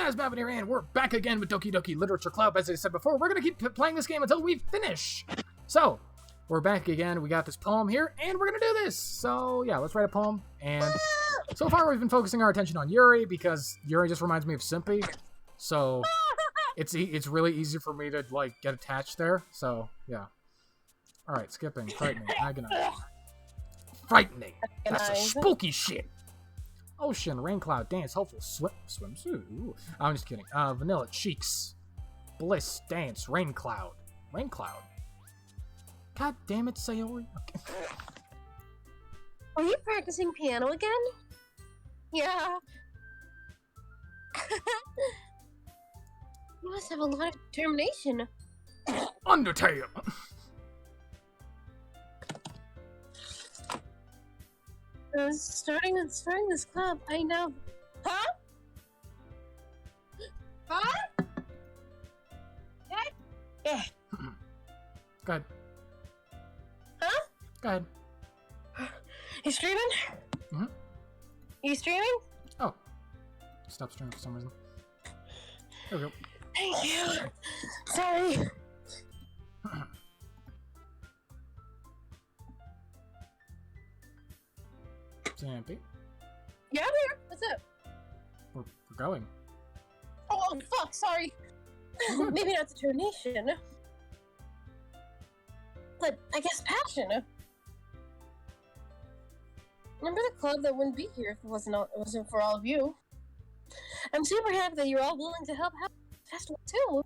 guys, Babin here, and we're back again with Doki Doki Literature Club. As I said before, we're going to keep playing this game until we finish. So, we're back again. We got this poem here, and we're going to do this. So, yeah, let's write a poem. And so far, we've been focusing our attention on Yuri, because Yuri just reminds me of Simpy. So, it's really easy for me to, like, get attached there. So, yeah. Alright, skipping, frightening, agonize. Frightening! That's a spooky shit! Ocean, rain cloud, dance, hopeful, swimsuit. Ooh. I'm just kidding. Vanilla, cheeks. Bliss, dance, rain cloud. Rain cloud. God damn it, Sayori. Okay. Are you practicing piano again? Yeah. You must have a lot of determination. Undertale! Starting this club, I know. Huh? Huh? Yeah. Go ahead. Huh? Go ahead. You streaming? Mm-hmm. You streaming? Oh. Stop streaming for some reason. There we go. Thank you. Sorry. Zampy. Yeah, I'm here. What's up? We're going. Oh, fuck, sorry. Maybe not determination. But I guess passion. Remember the club that wouldn't be here if it wasn't for all of you. I'm super happy that you're all willing to help out the festival too.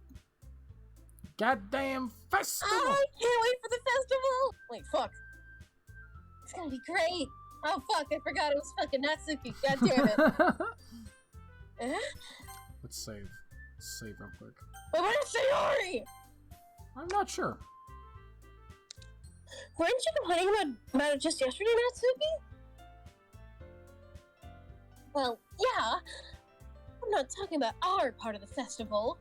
Goddamn festival! I can't wait for the festival! Wait, fuck. It's gonna be great. Oh fuck, I forgot it was fucking Natsuki. God damn it. Let's save. Save real quick. But where's Sayori? I'm not sure. Weren't you complaining about it just yesterday, Natsuki? Well, yeah. I'm not talking about our part of the festival.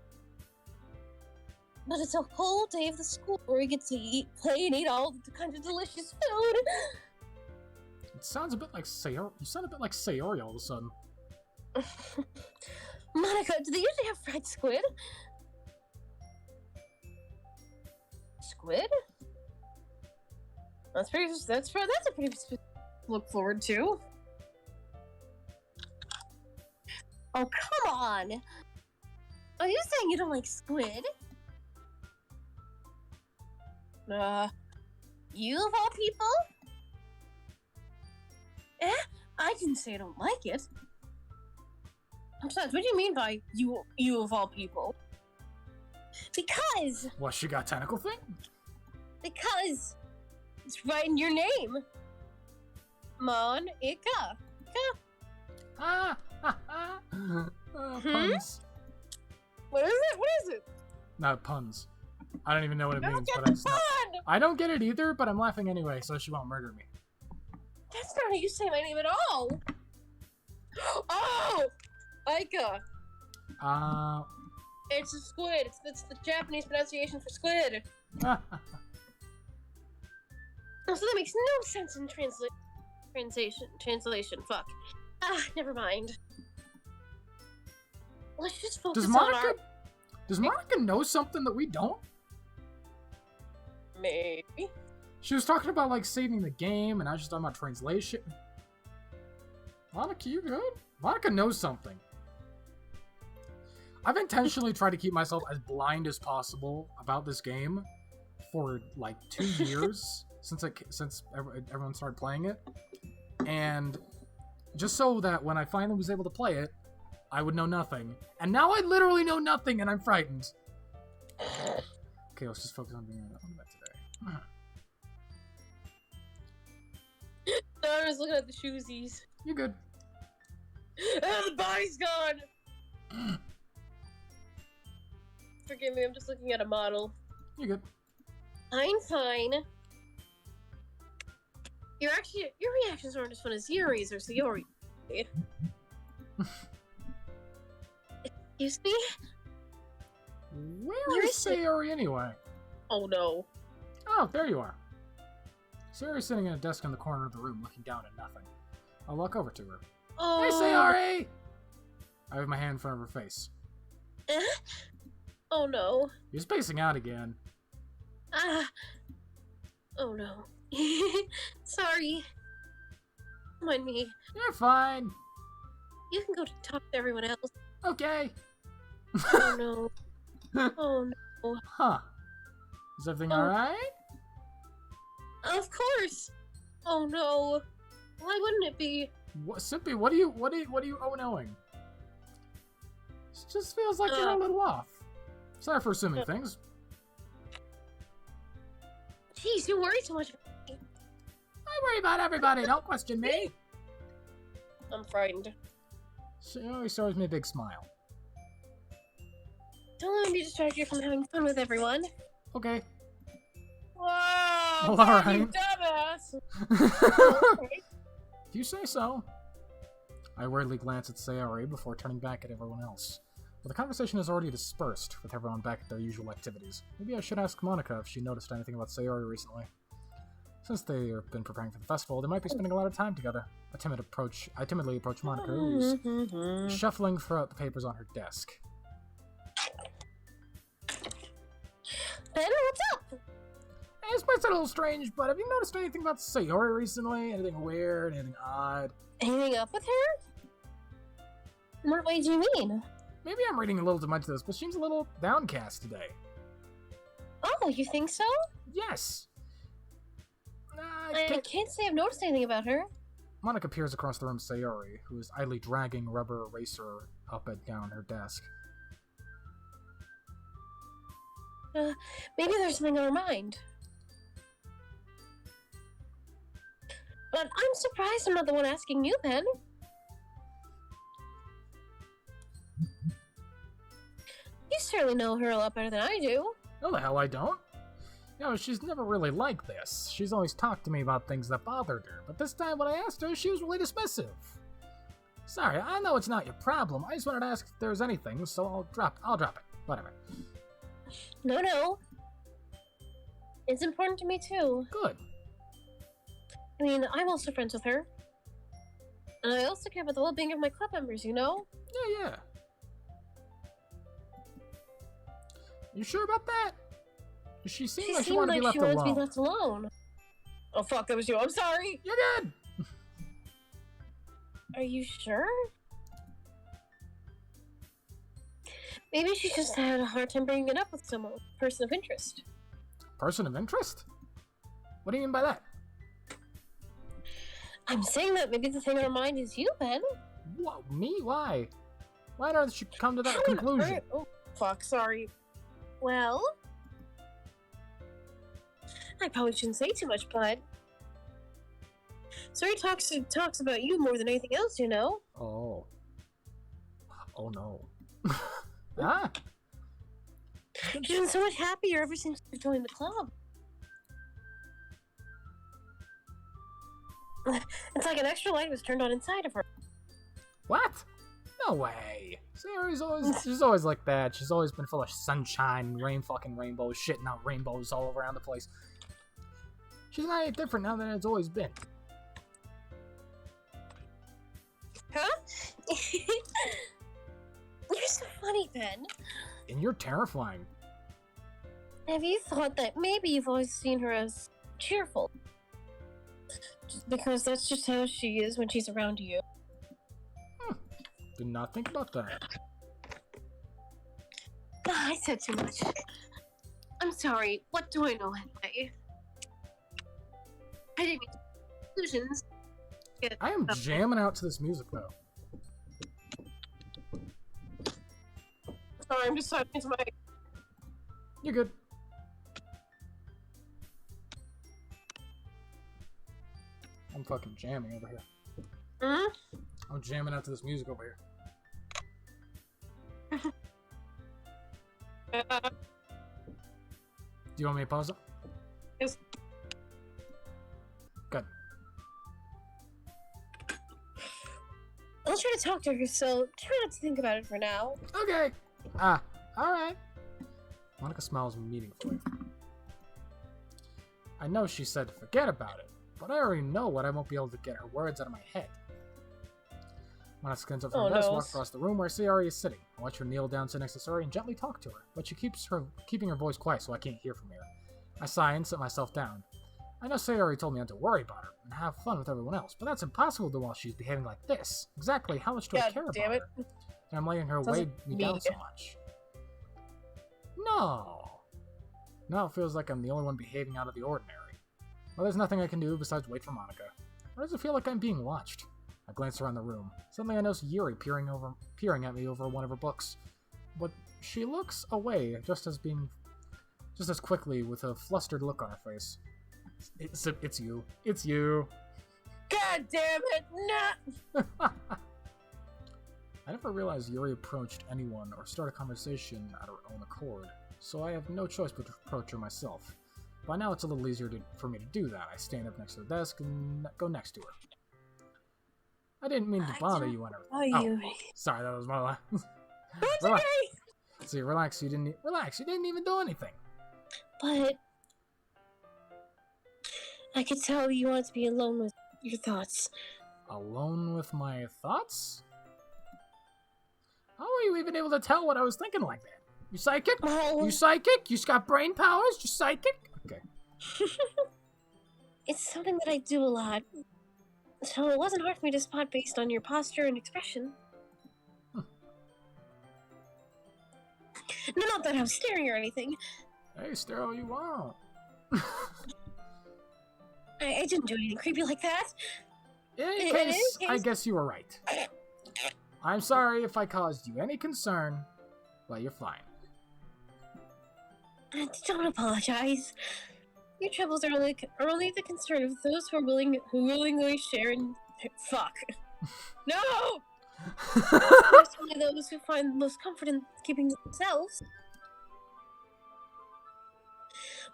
But it's a whole day of the school where we get to eat, play, and eat all the kind of delicious food. It sounds a bit like Sayori. You sound a bit like Sayori all of a sudden. Monica, do they usually have fried squid? Squid? That's a pretty look forward to. Oh, come on! Are you saying you don't like squid? You of all people? I didn't say I don't like it. Besides, what do you mean by you of all people? Because! What, she got tentacle thing? Because! It's right in your name! Monica. Puns. What is it? What is it? Not puns. I don't even know what it means, but I don't get it either, but I'm laughing anyway, so she won't murder me. That's not how you say my name at all! Oh! Aika! It's a squid. It's the Japanese pronunciation for squid. So that makes no sense in translation. Fuck. Never mind. Let's just focus Does Monica know something that we don't? Maybe. She was talking about, like, saving the game, and I was just talking about translation. Monica, you good? Monica knows something. I've intentionally tried to keep myself as blind as possible about this game for, like, 2 years since everyone started playing it. And just so that when I finally was able to play it, I would know nothing. And now I literally know nothing, and I'm frightened. Okay, let's just focus on being on that today. I was looking at the shoesies. You're good. The body's gone! Forgive me, I'm just looking at a model. You're good. I'm fine. Your reactions aren't as fun as Yuri's or Sayori. Excuse me? Where is Sayori anyway? Oh no. Oh, there you are. Sayori's sitting at a desk in the corner of the room looking down at nothing. I'll walk over to her. Oh. Hey, Sayori! I have my hand in front of her face. Eh? Oh no. You're spacing out again. Ah. Oh no. Sorry. Mind me. You're fine. You can go talk to everyone else. Okay. Oh no. Oh no. Huh. Is everything alright? Of course. Oh no. Why wouldn't it be? Simply, what are you oh-noing? It just feels like you're a little off. Sorry for assuming things. Jeez, you worry too much. I worry about everybody, don't question me. I'm frightened. She always throws me a big smile. Don't let me distract you from having fun with everyone. Okay. Wow, Well, alright. you dumbass. Okay. If you say so. I worriedly glance at Sayori before turning back at everyone else. But the conversation has already dispersed, with everyone back at their usual activities. Maybe I should ask Monica if she noticed anything about Sayori recently. Since they have been preparing for the festival, they might be spending a lot of time together. I timidly approach Monica, who's shuffling throughout the papers on her desk. Ben, what's up? This might sound a little strange, but have you noticed anything about Sayori recently? Anything weird? Anything odd? Anything up with her? In what way do you mean? Maybe I'm reading a little too much of this, but she seems a little downcast today. Oh, you think so? Yes. I can't say I've noticed anything about her. Monica peers across the room at Sayori, who is idly dragging a rubber eraser up and down her desk. Maybe there's something on her mind. But I'm surprised I'm not the one asking you, Ben. You certainly know her a lot better than I do. No, the hell I don't. You know, she's never really like this. She's always talked to me about things that bothered her, but this time when I asked her, she was really dismissive. Sorry, I know it's not your problem. I just wanted to ask if there's anything, so I'll drop it. Whatever. No. It's important to me, too. Good. I mean, I'm also friends with her. And I also care about the well-being of my club members, you know? Yeah. You sure about that? She seemed like she wanted to be left alone. To be left alone. Oh, fuck, that was you. I'm sorry. You're good. Are you sure? Maybe she just had a hard time bringing it up with someone, person of interest. Person of interest? What do you mean by that? I'm saying that maybe the thing on her mind is you, Ben. What? Me? Why? Why don't she come to that conclusion? Oh, fuck, sorry. Well, I probably shouldn't say too much, but Suri talks about you more than anything else, you know? Oh no. Ah! She's been so much happier ever since you joined the club. It's like an extra light was turned on inside of her. What? No way. She's always like that. She's always been full of sunshine, rainbows, shitting out rainbows all around the place. She's not any different now than it's always been. Huh? You're so funny, Ben. And you're terrifying. Have you thought that maybe you've always seen her as cheerful? Just because that's just how she is when she's around you. Did not think about that. I said too much. I'm sorry. What do I know anyway? I didn't make conclusions. I am jamming out to this music, though. Sorry, I'm just talking to my... You're good. I'm fucking jamming over here. Hmm? I'm jamming out to this music over here. Do you want me to pause it? Yes. Good. I'll try to talk to her, so try not to think about it for now. Okay. Alright. Monica smiles meaningfully. I know she said forget about it, but I already know what I won't be able to get her words out of my head. Monaka gets up from Oh, her desk, no. walks across the room where Sayori is sitting. I watch her kneel down, sit next to Sayori, and gently talk to her, but she keeps keeping her voice quiet so I can't hear from here. I sigh and sit myself down. I know Sayori told me not to worry about her and have fun with everyone else, but that's impossible to while she's behaving like this. Exactly how much do I God care damn about it. her? And I'm letting her Sounds weigh like me me. down so much. No. Now it feels like I'm the only one behaving out of the ordinary. Well, there's nothing I can do besides wait for Monaka. Why does it feel like I'm being watched? I glance around the room. Suddenly I notice Yuri peering at me over one of her books. But she looks away just as quickly with a flustered look on her face. It's you. It's you. God damn it! No! I never realized Yuri approached anyone or started a conversation at her own accord, so I have no choice but to approach her myself. By now it's a little easier for me to do that. I stand up next to the desk and go next to her. I didn't mean to bother you on her. Oh, Yuri. Sorry, that was my line. That's Relax. okay! See, relax. You didn't even do anything. But I could tell you wanted to be alone with your thoughts. Alone with my thoughts? How are you even able to tell what I was thinking like that? You psychic? Well, You psychic? You got brain powers? You psychic? Okay. it's something that I do a lot. So it wasn't hard for me to spot based on your posture and expression. No, not that I was staring or anything. Hey, stare all you want. I didn't do anything creepy like that. In any In any case, I case- guess you were right. I'm sorry if I caused you any concern, but you're fine. Don't apologize. Your troubles are only the concern of those who willingly share and fuck. No! There's only those who find the most comfort in keeping to themselves.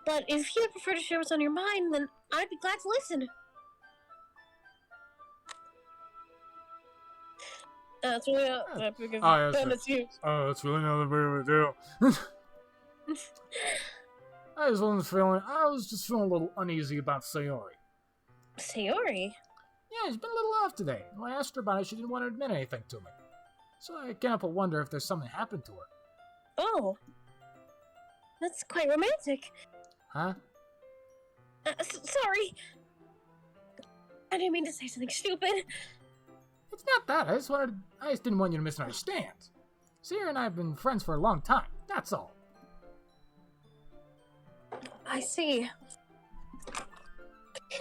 But if you prefer to share what's on your mind, then I'd be glad to listen. That's really not that big of Oh, a yes, deal. It's you. Oh, it's really not a big of a deal. I was just feeling a little uneasy about Sayori. Sayori? Yeah, she's been a little off today. When I asked her about it, she didn't want to admit anything to me. So I can't help but wonder if there's something happened to her. Oh. That's quite romantic. Huh? Sorry. I didn't mean to say something stupid. It's not that. I just didn't want you to misunderstand. Sierra and I have been friends for a long time. That's all. I see.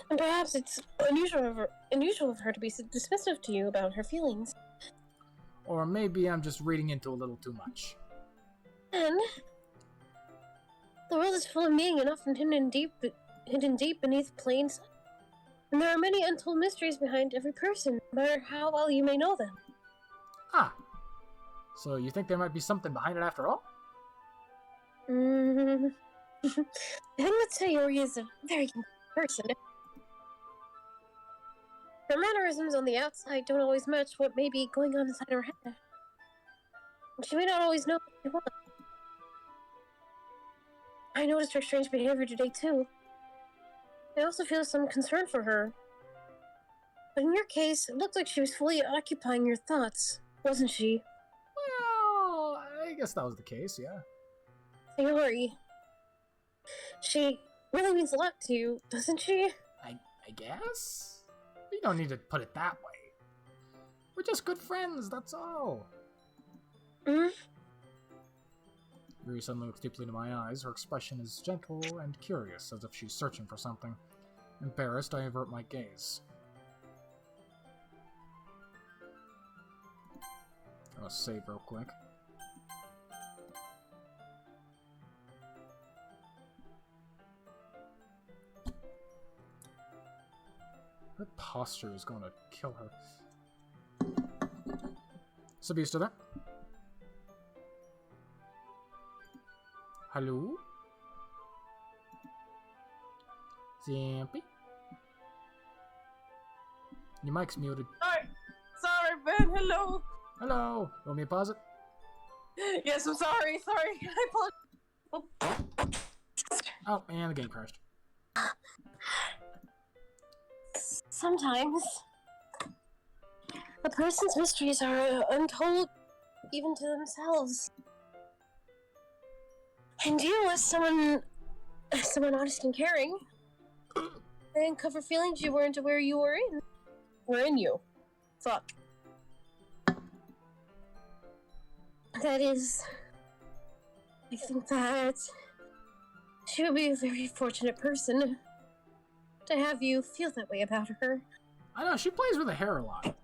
And perhaps it's unusual of her to be so dismissive to you about her feelings. Or maybe I'm just reading into a little too much. And the world is full of meaning and often hidden deep beneath plain sight. And there are many untold mysteries behind every person, no matter how well you may know them. Ah. So you think there might be something behind it after all? I think that Sayori is a very good person. Her mannerisms on the outside don't always match what may be going on inside her head. She may not always know what she wants. I noticed her strange behavior today, too. I also feel some concern for her. But in your case, it looked like she was fully occupying your thoughts, wasn't she? Well, I guess that was the case, yeah. Sayori. She really means a lot to you, doesn't she? I guess? You don't need to put it that way. We're just good friends, that's all. Hmm? Yuri suddenly looks deeply into my eyes. Her expression is gentle and curious, as if she's searching for something. Embarrassed, I avert my gaze. I'm gonna save real quick. Her posture is going to kill her. Sabi, you still there? Hello? Zampy? Your mic's muted. Sorry, Ben. Hello. Hello! Want me to pause it? Yes, I'm sorry. I apologize. Oh, and the game crashed. Sometimes. A person's mysteries are untold even to themselves. And you, as someone honest and caring, I uncover feelings you weren't aware you were in. Were in you. Fuck. That is... I think that she would be a very fortunate person to have you feel that way about her. I know, she plays with her hair a lot.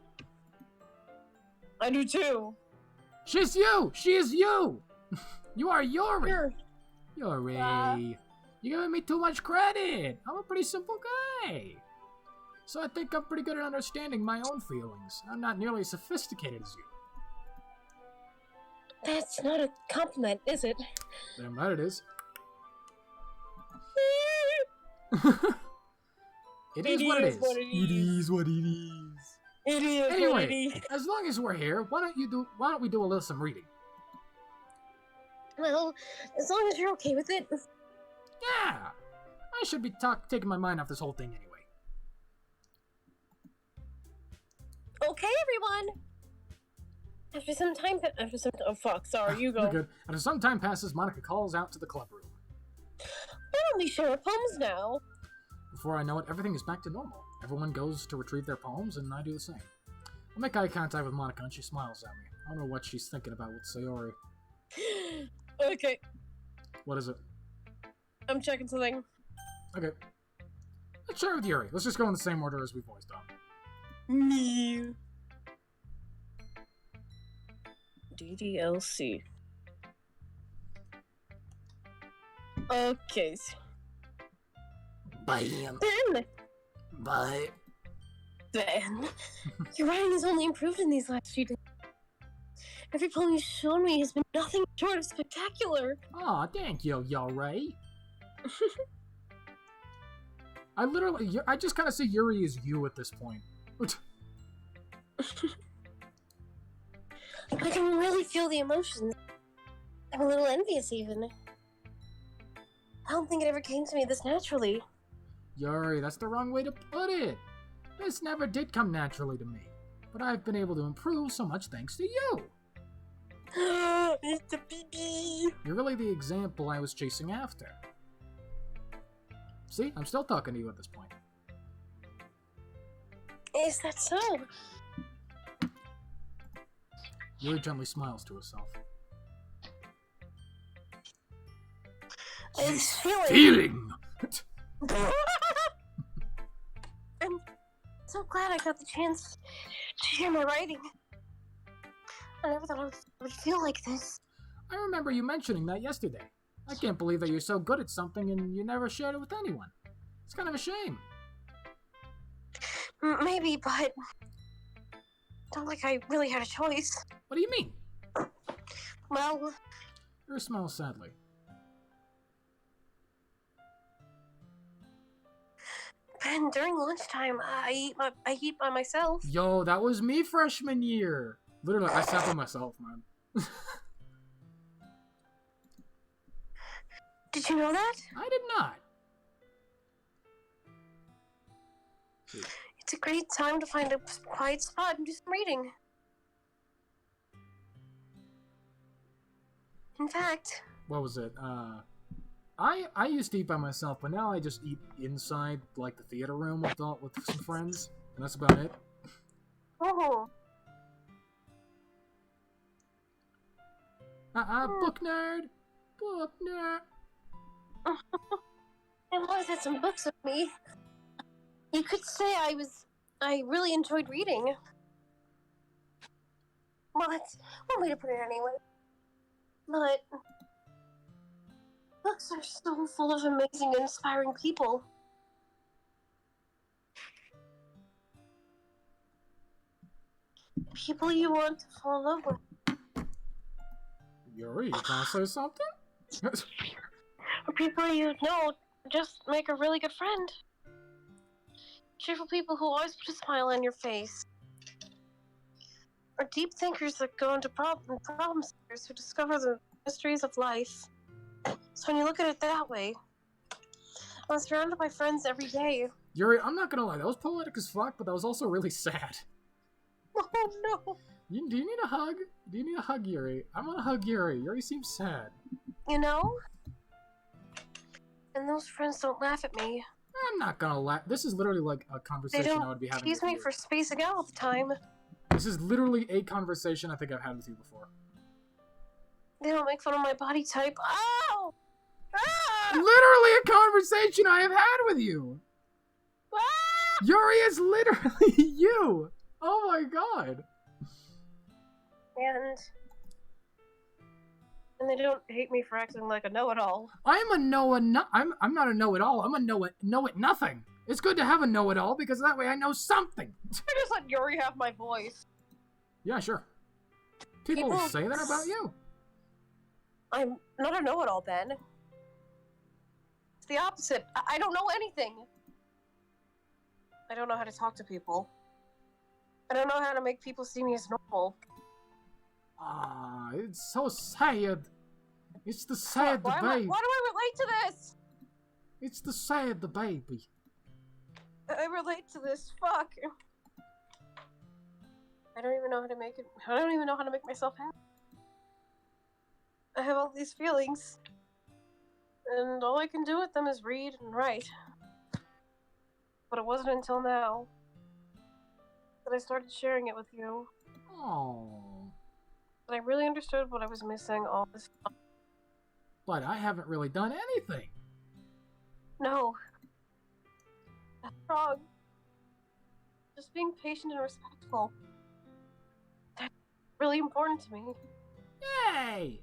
I do too. She's you! She is you! You are Yuri! Sure. Yuri! You're giving me too much credit! I'm a pretty simple guy! So I think I'm pretty good at understanding my own feelings. I'm not nearly as sophisticated as you. That's not a compliment, is it? Damn right it is. It is what it is. It is what it is. It is what it Anyway, is. as long as we're here, why don't we do a little some reading? Well, as long as you're okay with it. Yeah! I should be taking my mind off this whole thing anyway. Okay, everyone! Oh fuck, sorry, you You're go. good. After some time passes, Monica calls out to the club room. Why don't we share our poems now? Before I know it, everything is back to normal. Everyone goes to retrieve their poems, and I do the same. I make eye contact with Monica, and she smiles at me. I don't know what she's thinking about with Sayori. Okay, What is it? I'm checking something. Okay. Let's share it with Yuri. Let's just go in the same order as we've always done. Me. DDLC. Okay. Bam. Ben! Bye. Ben! Your writing has only improved in these last few days. Every poem you've shown me has been nothing short of spectacular. Aw, thank you, Yuri. I just kind of see Yuri as you at this point. I can really feel the emotions. I'm a little envious, even. I don't think it ever came to me this naturally. Yuri, that's the wrong way to put it. This never did come naturally to me. But I've been able to improve so much thanks to you. It's the BB. You're really the example I was chasing after. See, I'm still talking to you at this point. Is that so? Yuri gently smiles to herself. This feeling. Feeling! I'm so glad I got the chance to share my writing. I never thought I would feel like this. I remember you mentioning that yesterday. I can't believe that you're so good at something and you never shared it with anyone. It's kind of a shame. Maybe, but don't think I really had a choice. What do you mean? Well, Yuri smiles sadly. Ben, during lunchtime, I eat by myself. Yo, that was me freshman year. Literally, I sat by myself, man. Did you know that? I did not. It's a great time to find a quiet spot and do some reading. In fact, What was it? I used to eat by myself, but now I just eat inside, like the theater room with some friends, and that's about it. oh, Book nerd! Book nerd! I always had some books with me. You could say I really enjoyed reading. Well, that's one way to put it anyway. But books are so full of amazing and inspiring people. People you want to fall in love with. Yuri, you trying to say something? Or people you know just make a really good friend. Cheerful people who always put a smile on your face. Or deep thinkers that go into problem solvers who discover the mysteries of life. So when you look at it that way, I'm surrounded by friends every day. Yuri, I'm not gonna lie, that was poetic as fuck, but that was also really sad. Oh no. Do you need a hug? Do you need a hug, Yuri? I want to hug Yuri. Yuri seems sad. You know? And those friends don't laugh at me. I'm not gonna laugh. This is literally like a They conversation I would be don't having tease with me you. for spacing out all the time. This is literally a conversation I think I've had with you before. They don't make fun of my body type. Oh! Ah! Literally a conversation I have had with you. Ah! Yuri is literally you. Oh my god. And they don't hate me for acting like a know-it-all. I'm a I'm not a know-it-all. I'm a know-it-nothing. It's good to have a know-it-all because that way I know something. I just let Yuri have my voice. Yeah, sure. People say that about you. I'm not a know-it-all, Ben. It's the opposite. I don't know anything. I don't know how to talk to people. I don't know how to make people see me as normal. Ah, it's so sad. It's the sad Why do baby. I relate to this? It's the sad baby. I relate to this. Fuck. I don't even know how to make it. I don't even know how to make myself happy. I have all these feelings, and all I can do with them is read and write. But it wasn't until now that I started sharing it with you Oh. that I really understood what I was missing all this time. But I haven't really done anything. No. That's wrong. Just being patient and respectful. That's really important to me. Yay!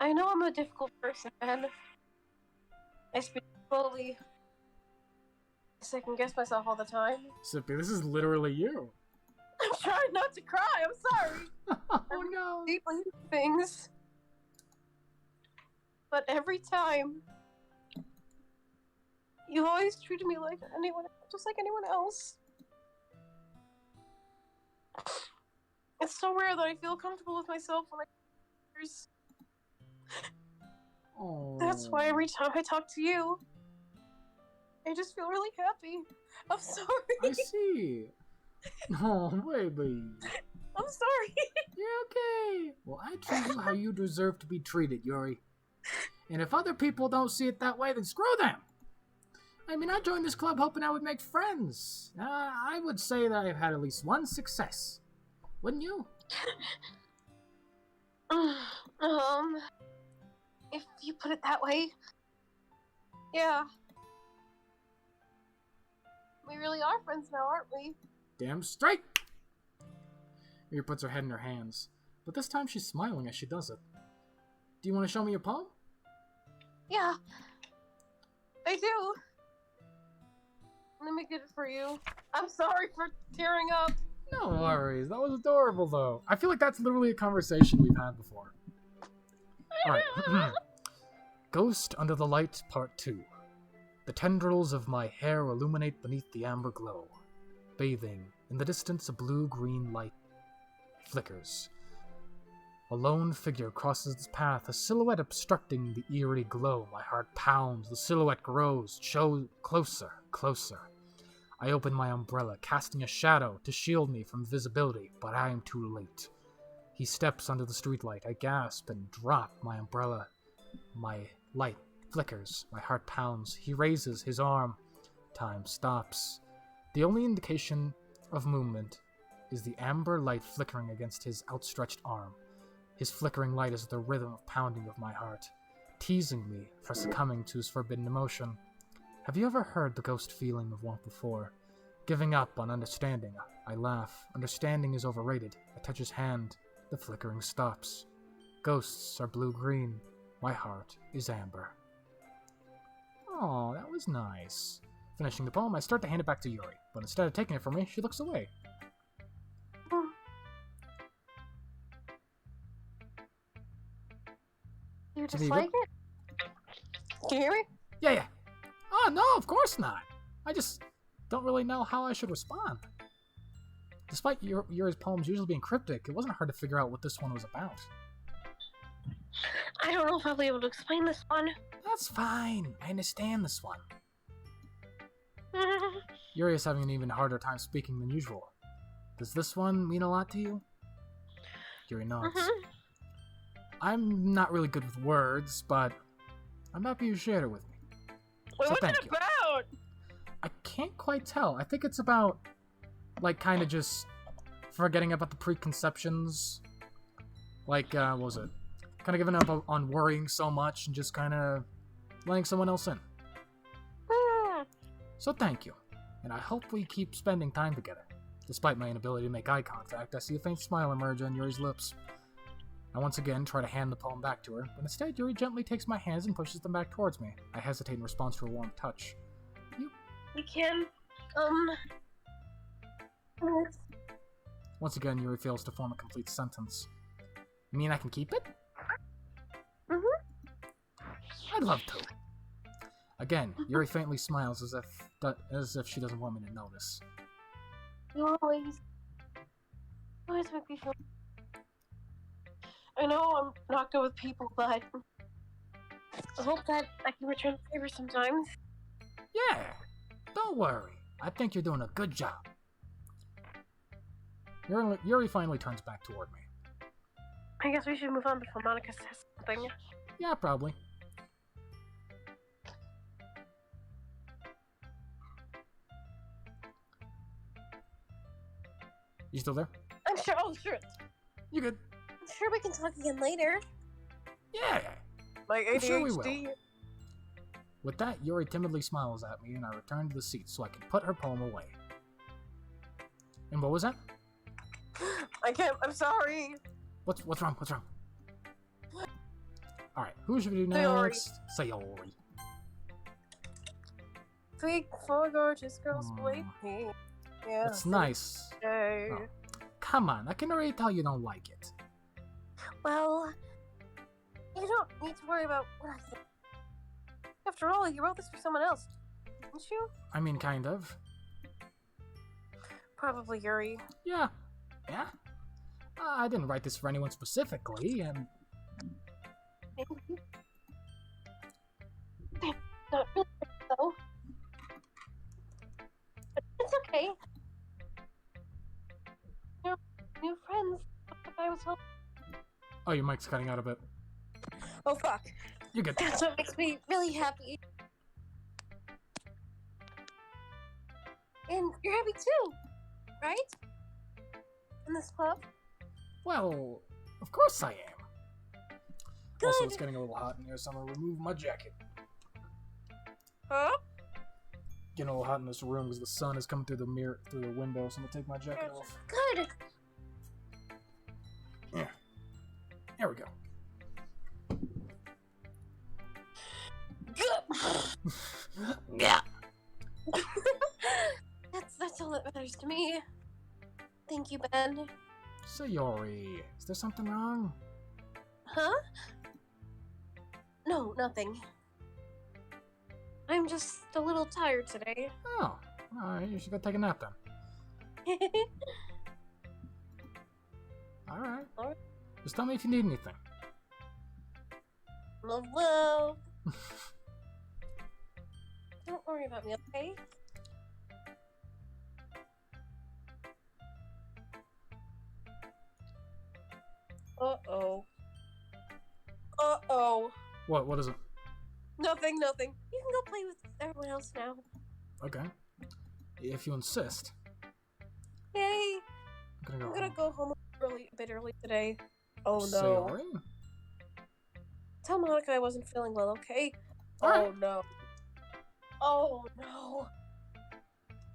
I know I'm a difficult person, and I speak slowly. I second guess myself all the time. Sippy, this is literally you. I'm trying not to cry, I'm sorry. Oh no. Deeply into things. But every time, you always treated me like just like anyone else. It's so rare that I feel comfortable with myself when Oh. That's why every time I talk to you, I just feel really happy. I'm sorry. I see. Oh, baby. I'm sorry. You're okay. Well, I treat you how you deserve to be treated, Yuri. And if other people don't see it that way, then screw them. I mean, I joined this club hoping I would make friends. I would say that I've had at least one success. Wouldn't you? If you put it that way, yeah. We really are friends now, aren't we? Damn straight. Mira puts her head in her hands, but this time she's smiling as she does it. Do you want to show me your palm? Yeah, I do. Let me get it for you. I'm sorry for tearing up. No worries. That was adorable, though. I feel like that's literally a conversation we've had before. Alright. Ghost Under the Light, Part 2. The tendrils of my hair illuminate beneath the amber glow. Bathing in the distance, a blue-green light flickers. A lone figure crosses its path, a silhouette obstructing the eerie glow. My heart pounds, the silhouette grows, closer, closer. I open my umbrella, casting a shadow to shield me from visibility, but I am too late. He steps under the streetlight. I gasp and drop my umbrella. My light flickers, my heart pounds. He raises his arm. Time stops. The only indication of movement is the amber light flickering against his outstretched arm. His flickering light is the rhythm of pounding of my heart, teasing me for succumbing to his forbidden emotion. Have you ever heard the ghost feeling of want before? Giving up on understanding. I laugh. Understanding is overrated. I touch his hand. The flickering stops. Ghosts are blue-green. My heart is amber. Oh, that was nice. Finishing the poem, I start to hand it back to Yuri, but instead of taking it from me, she looks away. You just Amigo? like it? Can you hear me? Yeah. Oh, no, of course not. I just don't really know how I should respond. Despite Yuri's poems usually being cryptic, it wasn't hard to figure out what this one was about. I don't know if I'll be able to explain this one. That's fine. I understand this one. Yuri is having an even harder time speaking than usual. Does this one mean a lot to you? Yuri nods. Mm-hmm. I'm not really good with words, but I'm happy you shared it with me. Wait, So what's it thank you. about? I can't quite tell. I think it's about, like, kind of just forgetting about the preconceptions. Like, what was it? Kind of giving up on worrying so much and just kind of letting someone else in. So thank you, and I hope we keep spending time together. Despite my inability to make eye contact, I see a faint smile emerge on Yuri's lips. I once again try to hand the poem back to her, but instead Yuri gently takes my hands and pushes them back towards me. I hesitate in response to her warm touch. We can, Once again, Yuri fails to form a complete sentence. You mean I can keep it? I'd love to. Again, Yuri faintly smiles as if she doesn't want me to notice. You always make me feel. I know I'm not good with people, but I hope that I can return the favor sometimes. Yeah, don't worry. I think you're doing a good job. Yuri finally turns back toward me. I guess we should move on before Monica says something. Yeah, probably. You still there? I'm sure. Oh, sure. You good? I'm sure we can talk again later. Yeah. My I'm sure we ADHD. will. With that, Yuri timidly smiles at me, and I return to the seat so I can put her poem away. And what was that? I can't. I'm sorry. What's wrong? What's wrong? All right, who should we do Sayori. next? Sayori. 3, 4 gorgeous girls wait me. Yeah. It's nice. Okay. Oh. Come on, I can already tell you don't like it. Well, you don't need to worry about what I think. After all, you wrote this for someone else, didn't you? I mean, kind of. Probably Yuri. Yeah. Yeah? I didn't write this for anyone specifically, and... Not really, though. But it's okay. Your new friends. I was hoping. Oh, your mic's cutting out a bit. Oh fuck. You're good. That's what makes me really happy. And you're happy too, right? In this club? Well, of course I am. Also, Good. it's getting a little hot in here, so I'm gonna remove my jacket. Huh? Getting a little hot in this room because the sun is coming through the mirror, through the window, so I'm gonna take my jacket off. Good. Yeah. There we go. Yeah. That's all that matters to me. Thank you, Ben. Sayori, is there something wrong? Huh? No, nothing. I'm just a little tired today. Oh, alright, you should go take a nap then. Alright. Alright. Just tell me if you need anything. Love. Don't worry about me, okay? Uh-oh. Uh-oh. What is it? Nothing. You can go play with everyone else now. Okay. If you insist. Yay! I'm I'm gonna go home a bit early today. Oh no. Sayori? Tell Monica I wasn't feeling well, okay? Alright. Oh no. Oh no.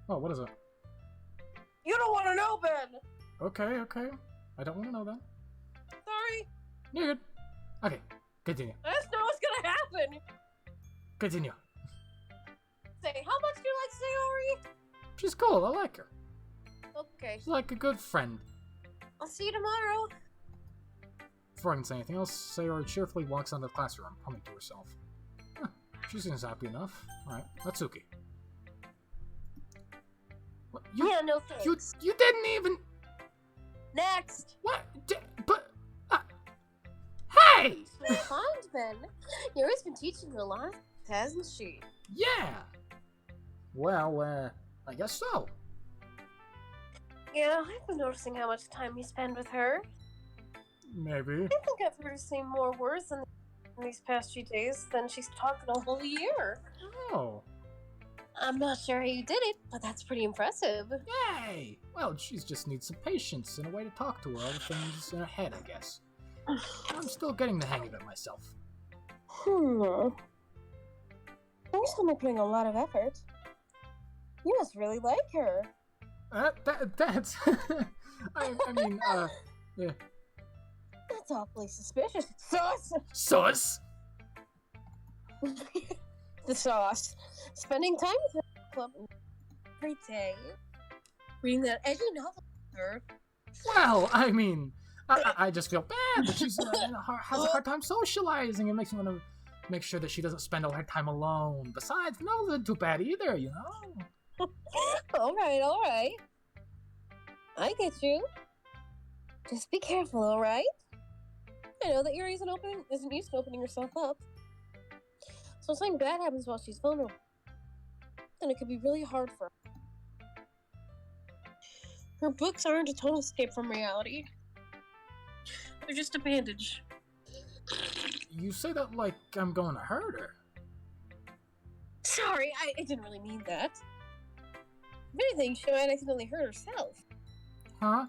Oh, what is it? You don't want to know, Ben! Okay. I don't want to know that. Sorry. You're good. Okay, continue. I just know what's gonna happen. Continue. Say, how much do you like Sayori? She's cool, I like her. Okay. She's like a good friend. I'll see you tomorrow. Before I can say anything else, Sayori cheerfully walks out of the classroom, humming to herself. Huh, she seems happy enough. Alright, Natsuki. What, Yeah, no thanks. you didn't even... Next! What? But... hey! Fine, Ben. Yuri's been teaching you a lot, hasn't she? Yeah! Well, I guess so. Yeah, I've been noticing how much time you spend with her. Maybe. I think I've heard her say more words in these past few days than she's talked in a whole year. Oh. I'm not sure how you did it, but that's pretty impressive. Yay! Well, she just needs some patience and a way to talk to her. All the things in her head, I guess. I'm still getting the hang of it myself. You still be putting a lot of effort. You must really like her. That's... I mean, yeah. That's awfully suspicious. Sauce! Sus! The sauce. Spending time with her at the club every day. Reading that edgy novel with her. Well, I mean, I just feel bad that she's has a hard time socializing. It makes me want to make sure that she doesn't spend all her time alone. Besides, no, isn't too bad either, you know? Alright. I get you. Just be careful, alright? I know that Yuri isn't used to opening herself up. So if something bad happens while she's vulnerable, then it could be really hard for her. Her books aren't a total escape from reality. They're just a bandage. You say that like I'm going to hurt her. Sorry, I didn't really mean that. If anything, she might accidentally hurt herself. Huh?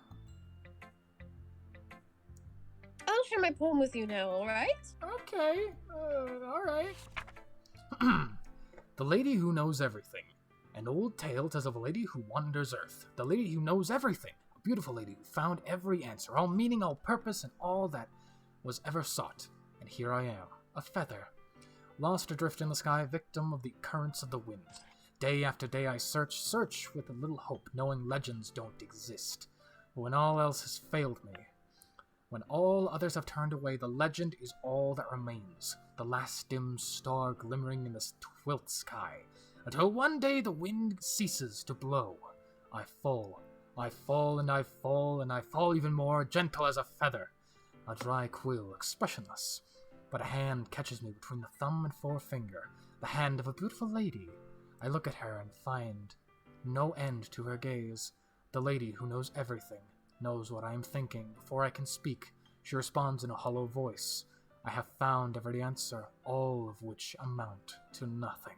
I'll share my poem with you now, alright? Okay, alright. The Lady Who Knows Everything. An old tale tells of a lady who wanders earth. The lady who knows everything. A beautiful lady who found every answer, all meaning, all purpose, and all that was ever sought. And here I am, a feather, lost adrift in the sky, victim of the currents of the wind. Day after day I search with a little hope, knowing legends don't exist. But when all else has failed me, when all others have turned away, the legend is all that remains. The last dim star glimmering in the twilit sky. Until one day the wind ceases to blow. I fall, and I fall, and I fall even more, gentle as a feather. A dry quill, expressionless. But a hand catches me between the thumb and forefinger. The hand of a beautiful lady. I look at her and find no end to her gaze. The lady who knows everything, knows what I am thinking. Before I can speak, she responds in a hollow voice. I have found every answer, all of which amount to nothing.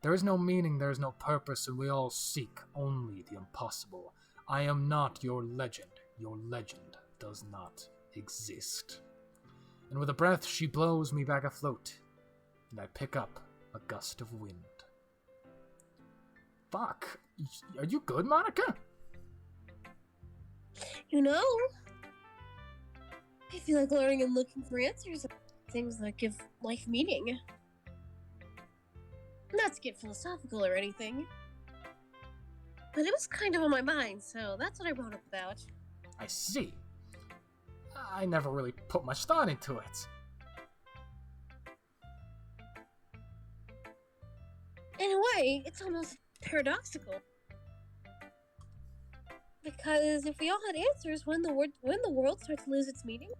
There is no meaning, there is no purpose, and we all seek only the impossible. I am not your legend. Your legend does not exist. And with a breath, she blows me back afloat, and I pick up a gust of wind. Fuck. Are you good, Monica? You know, I feel like learning and looking for answers are things that give life meaning. Not to get philosophical or anything, but it was kind of on my mind, so that's what I wrote up about. I see. I never really put much thought into it. In a way, it's almost paradoxical. Because if we all had answers, when the world starts to lose its meaning?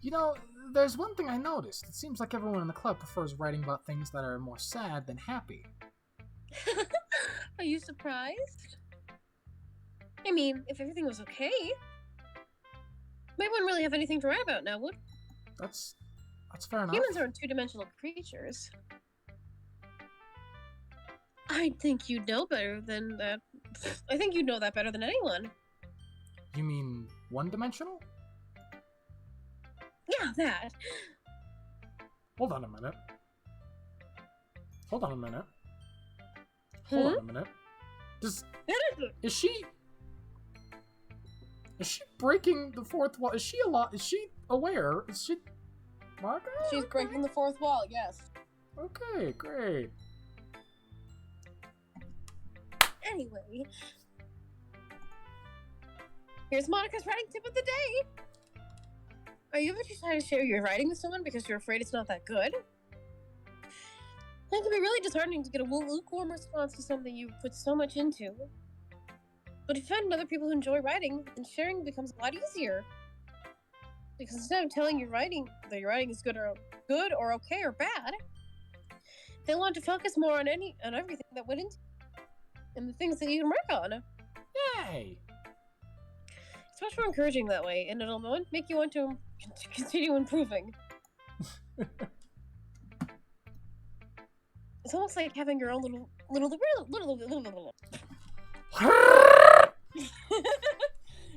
You know, there's one thing I noticed. It seems like everyone in the club prefers writing about things that are more sad than happy. Are you surprised? I mean, if everything was okay, we wouldn't really have anything to write about now, would we? That's fair enough. Humans aren't two-dimensional creatures. I think you'd know better than that. I think you'd know that better than anyone. You mean one-dimensional? Yeah, that. Hold on a minute. Hold on a minute. Is she breaking the fourth wall? Is she aware? Is she Margaret? She's breaking the fourth wall, yes. Okay, great. Anyway, here's Monica's writing tip of the day. Are you ever trying to share your writing with someone because you're afraid it's not that good? It can be really disheartening to get a lukewarm response to something you put so much into. But if you find other people who enjoy writing, then sharing becomes a lot easier. Because instead of telling your writing that your writing is good or okay or bad, they want to focus more on everything that went into it and the things that you can work on. Yay! It's much more encouraging that way, and it'll make you want to continue improving. It's almost like having your own little.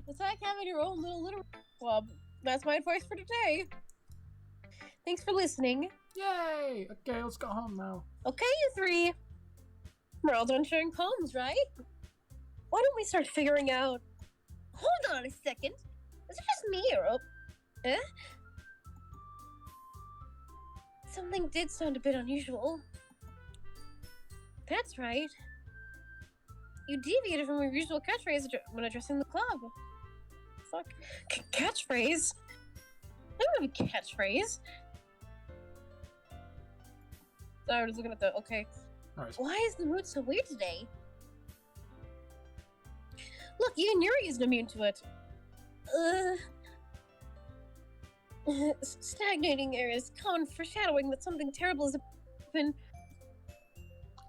It's like having your own little club. That's my advice for today. Thanks for listening. Yay! Okay, let's go home now. Okay, you three. We're all done sharing poems, right? Why don't we start figuring out... Hold on a second. Is it just me or... Eh? Something did sound a bit unusual. That's right. You deviated from your usual catchphrase when addressing the club. Fuck. Catchphrase? I don't have a catchphrase. Sorry, I was looking at the... Okay. Alright. Why is the mood so weird today? Look, even Yuri isn't immune to it. Stagnating air is common foreshadowing that something terrible is happening.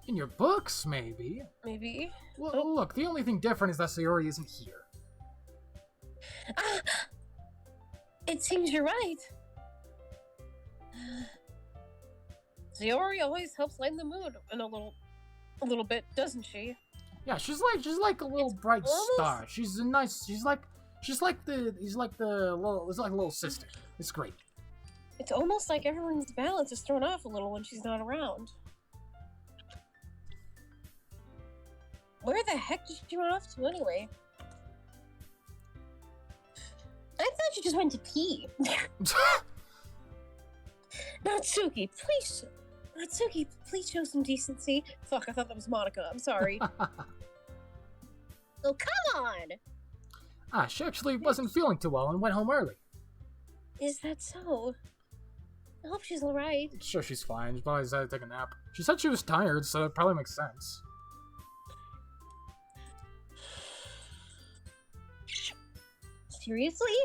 In your books, maybe. Maybe. Well, look, the only thing different is that Sayori isn't here. It seems you're right. Sayori always helps lighten the mood in a little bit, doesn't she? Yeah, she's like a little bright star. She's a nice. She's like a little sister. It's great. It's almost like everyone's balance is thrown off a little when she's not around. Where the heck did she run off to anyway? I thought she just went to pee. Natsuki, please show some decency. Fuck, I thought that was Monica. I'm sorry. Oh, come on! She actually wasn't feeling too well and went home early. Is that so? I hope she's alright. Sure, she's fine. She probably decided to take a nap. She said she was tired, so it probably makes sense. Seriously?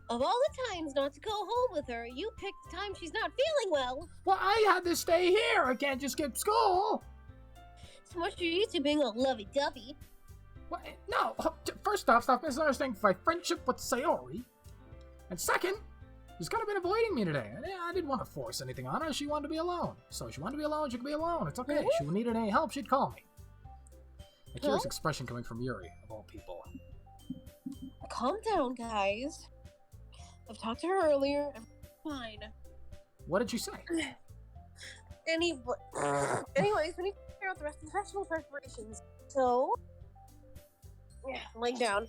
Of all the times not to go home with her, you picked the time she's not feeling well. Well, I had to stay here. I can't just skip school. So much for you two being all lovey-dovey. What? No. First off, stop misunderstanding my friendship with Sayori. And second, she's kind of been avoiding me today. I didn't want to force anything on her. She wanted to be alone. So if she wanted to be alone, she could be alone. It's okay. If she needed any help, she'd call me. A curious expression coming from Yuri, of all people. Calm down, guys. I've talked to her earlier. I'm fine. What did you say? Anyways, we need to figure out the rest of the festival preparations. So, yeah, laying down.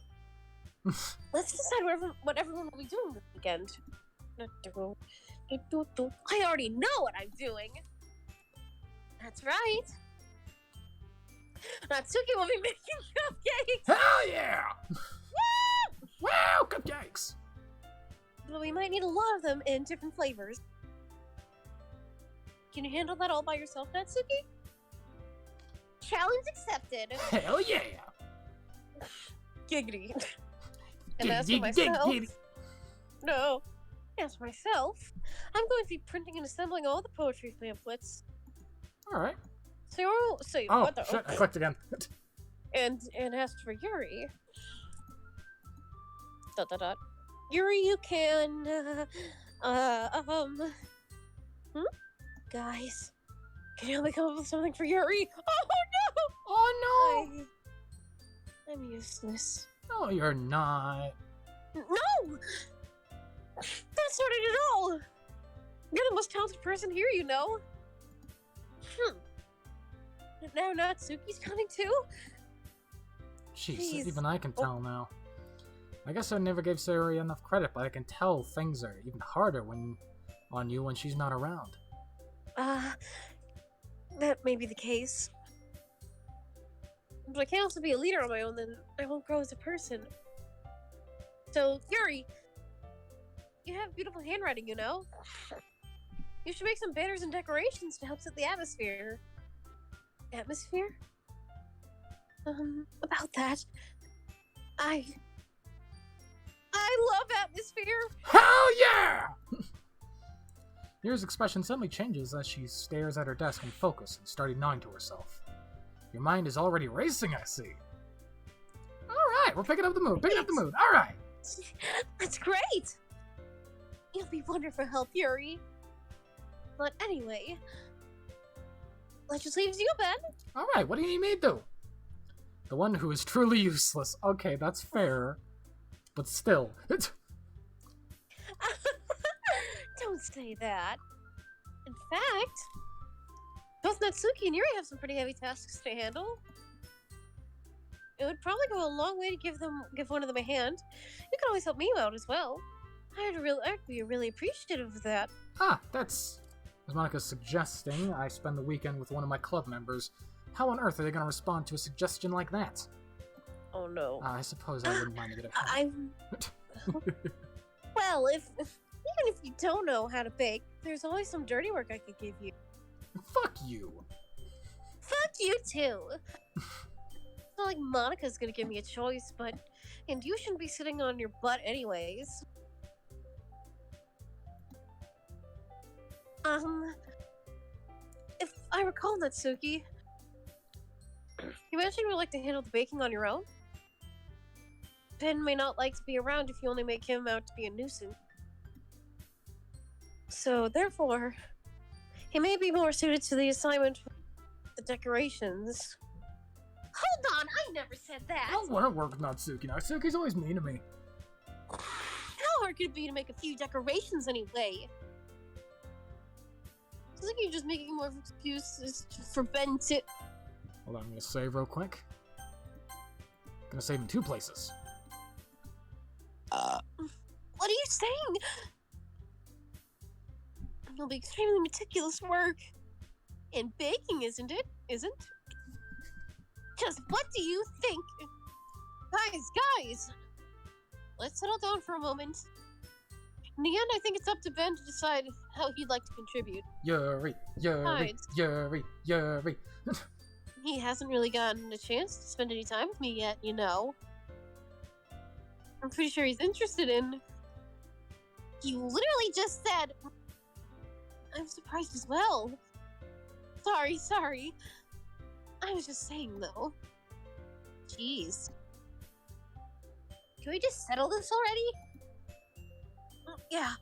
Let's decide what everyone will be doing this weekend. I already know what I'm doing. That's right. Natsuki will be making cupcakes. Hell yeah! Woo! Wow, cupcakes! But we might need a lot of them in different flavors. Can you handle that all by yourself, Natsuki? Challenge accepted. Hell yeah! Giggity. And as for myself... No. As for myself, I'm going to be printing and assembling all the poetry pamphlets. Alright. Oh, what the... shit, I clicked again. And as for Yuri... Yuri, you can... Guys, can you help me come up with something for Yuri? Oh no! Oh no! I'm useless. No, you're not. No! That's not it at all! You're the most talented person here, you know. And now Natsuki's coming too? Jeez, even I can tell now. I guess I never gave Sayori enough credit, but I can tell things are even harder on you when she's not around. That may be the case. But I can't also be a leader on my own, then I won't grow as a person. So, Yuri, you have beautiful handwriting, you know? You should make some banners and decorations to help set the atmosphere. Atmosphere? About that, I love atmosphere! Hell yeah! Yuri's expression suddenly changes as she stares at her desk in focus and started nodding to herself. Your mind is already racing, I see. right, we're picking up the mood. Picking up the mood. All right. That's great! You'll be wonderful help, Yuri. But anyway, that just leaves you, Ben. All right, what do you need me to do? The one who is truly useless. Okay, that's fair. But still. Don't say that. In fact, both Natsuki and Yuri have some pretty heavy tasks to handle. It would probably go a long way to give one of them a hand. You could always help me out as well. I'd be really appreciative of that. That's... As Monica's suggesting, I spend the weekend with one of my club members. How on earth are they going to respond to a suggestion like that? Oh no. I suppose I wouldn't mind a bit of help. Well, even if you don't know how to bake, there's always some dirty work I could give you. Fuck you. Fuck you too. It's not like Monica's gonna give me a choice, and you shouldn't be sitting on your butt anyways. If I recall, Natsuki, you mentioned you would like to handle the baking on your own. Ben may not like to be around if you only make him out to be a nuisance. So, therefore, he may be more suited to the assignment with the decorations. Hold on, I never said that! I don't want to work with Natsuki. Natsuki's always mean to me. How hard could it be to make a few decorations anyway? It's like you're just making more excuses for Ben to... Hold on, I'm gonna save real quick. Gonna save in 2 places. What are you saying? It'll be extremely meticulous work. And baking, isn't it? Isn't? Just what do you think? Guys! Let's settle down for a moment. In the end, I think it's up to Ben to decide how he'd like to contribute. Yuri. He hasn't really gotten a chance to spend any time with me yet, you know. I'm pretty sure he's interested in... You literally just said... I'm surprised as well. Sorry. I was just saying, though. Jeez. Can we just settle this already? Yeah.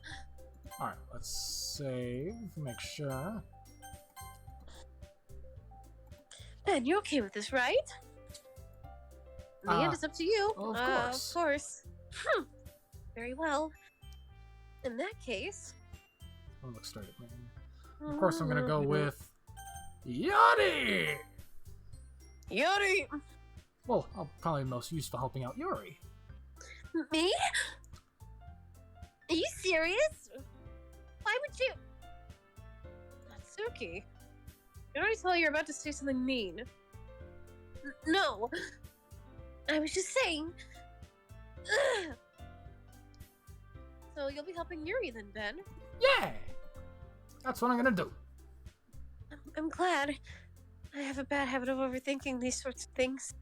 Alright, let's save. Make sure. Ben, you're okay with this, right? In the end, it's up to you. Of course. Of course. Very well. In that case... Don't look straight at me. Of course, I'm gonna go with... Yuri! Yuri! Well, I'll probably be most used for helping out Yuri. Me? Are you serious? Why would you... Natsuki, you can already tell you're about to say something mean. No. I was just saying... Ugh. So you'll be helping Yuri then, Ben? Yeah! That's what I'm gonna do. I'm glad. I have a bad habit of overthinking these sorts of things.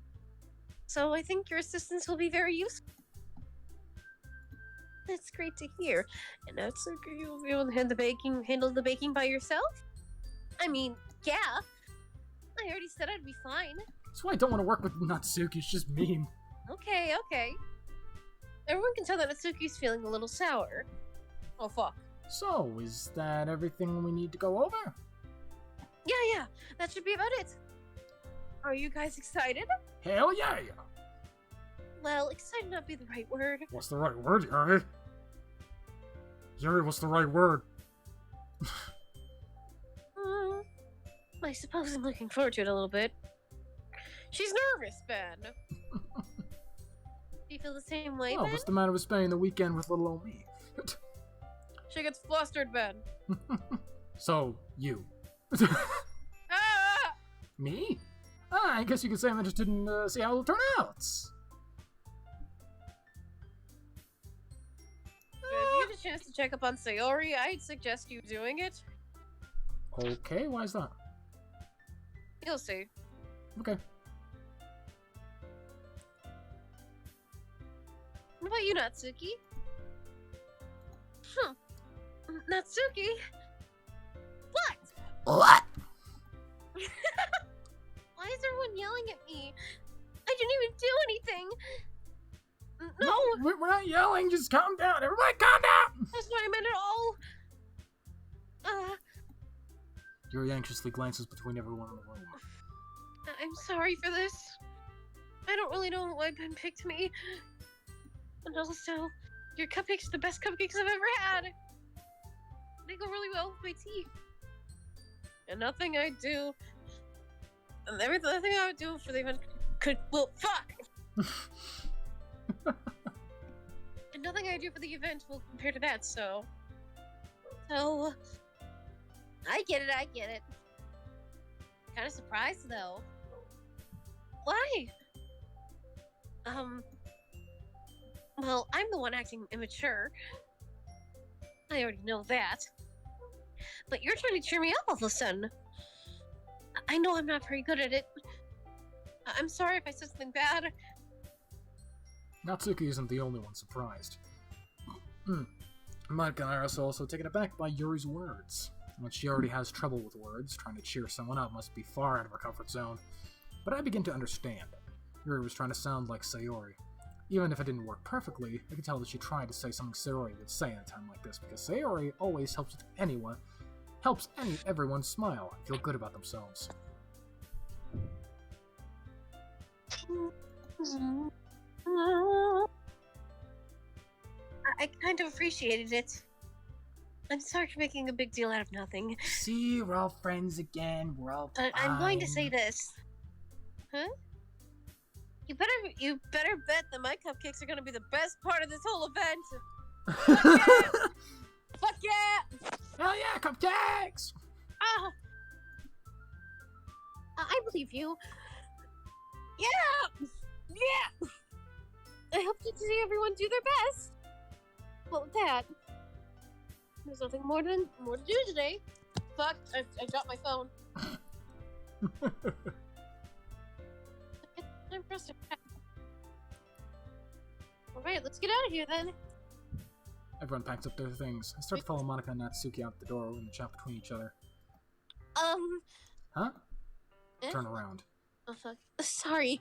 So I think your assistance will be very useful. That's great to hear. And Natsuki, you'll be able to handle the baking by yourself? I mean, yeah. I already said I'd be fine. That's why I don't want to work with Natsuki. It's just mean. Okay. Everyone can tell that Natsuki's feeling a little sour. Oh, fuck. So, is that everything we need to go over? Yeah. That should be about it. Are you guys excited? Hell yeah! Well, excited not be the right word. What's the right word, Yuri? Yuri, what's the right word? I suppose I'm looking forward to it a little bit. She's nervous, Ben. Do you feel the same way, Oh, Ben? what's the matter with spending the weekend with little old me? She gets flustered, Ben. So, you. Ah! Me? I guess you could say I'm interested in see how it'll turn out. If you get a chance to check up on Sayori, I'd suggest you doing it. Okay, why is that? You'll see. Okay. What about you, Natsuki? Natsuki? What? What? Why is everyone yelling at me? I didn't even do anything. We're not yelling, just calm down. Everybody calm down! That's what I meant at all. Yuri anxiously glances between everyone in the room. I'm sorry for this. I don't really know why Ben picked me. And also, your cupcakes are the best cupcakes I've ever had. They go really well with my tea. And nothing I do, and everything I would do for the event could, well, fuck! And nothing I do for the event will compare to that, so... So... I get it. Kinda surprised, though. Why? Well, I'm the one acting immature. I already know that. But you're trying to cheer me up all of a sudden. I know I'm not very good at it. I'm sorry if I said something bad. Natsuki isn't the only one surprised. Monica and I are also taken aback by Yuri's words. When she already has trouble with words, trying to cheer someone up must be far out of her comfort zone. But I begin to understand. Yuri was trying to sound like Sayori. Even if it didn't work perfectly, I could tell that she tried to say something Sayori would say in a time like this, because Sayori always helps everyone smile and feel good about themselves. I kind of appreciated it. I'm sorry for making a big deal out of nothing. See, we're all friends again, we're all But fine. I'm going to say this. Huh? You better bet that my cupcakes are gonna be the best part of this whole event. Fuck yeah! Fuck yeah! Hell yeah, cupcakes! Ah! I believe you. Yeah! Yeah! I hope to see everyone do their best. Well, with that, there's nothing more to do today. Fuck! I dropped my phone. I'm pressed. Alright, let's get out of here then. Everyone packs up their things. I start to follow Monica and Natsuki out the door and chat between each other. Huh? Eh? Turn around. Oh fuck. Sorry.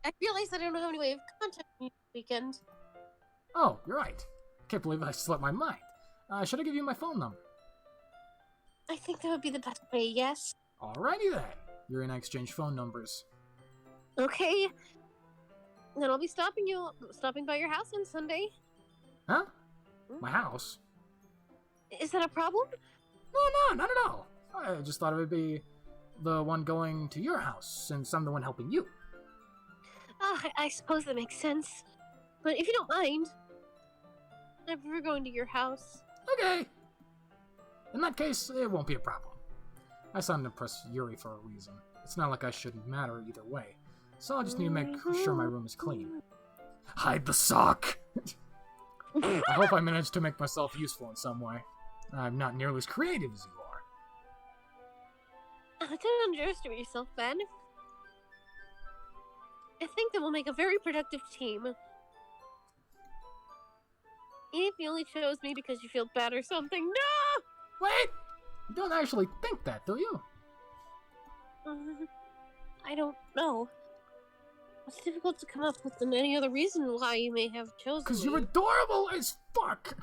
I realized I don't have any way of contacting you this weekend. Oh, you're right. Can't believe I slipped my mind. Should I give you my phone number? I think that would be the best way, yes. Alrighty then. Yuri and I exchange phone numbers. Okay. Then I'll be stopping by your house on Sunday. Huh? My house? Is that a problem? No, not at all. I just thought it would be the one going to your house, since I'm the one helping you. I suppose that makes sense. But if you don't mind, I prefer going to your house. Okay. In that case, it won't be a problem. I signed to impress Yuri for a reason. It's not like I shouldn't matter either way. So I just need to make sure my room is clean. Hide the sock! I hope I managed to make myself useful in some way. I'm not nearly as creative as you are. Don't underestimate yourself, Ben. I think that we'll make a very productive team. Even if you only chose me because you feel bad or something. No! Wait! You don't actually think that, do you? I don't know. It's difficult to come up with any other reason why you may have chosen me. Because you're adorable as fuck!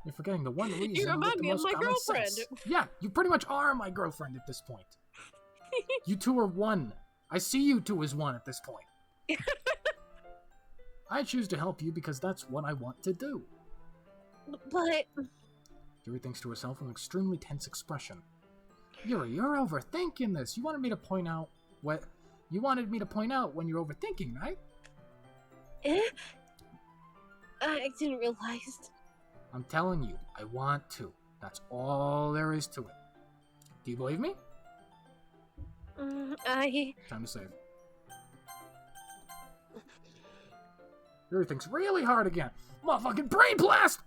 You're forgetting the one reason. You remind with the me of most my common girlfriend. sense. Yeah, you pretty much are my girlfriend at this point. You two are one. I see you two as one at this point. I choose to help you because that's what I want to do. But... Yuri thinks to herself with an extremely tense expression. Yuri, you're overthinking this. You wanted me to point out what... You wanted me to point out when you're overthinking, right? I didn't realize. I'm telling you, I want to. That's all there is to it. Do you believe me? Time to save. Yuri thinks really hard again. Motherfucking brain blast!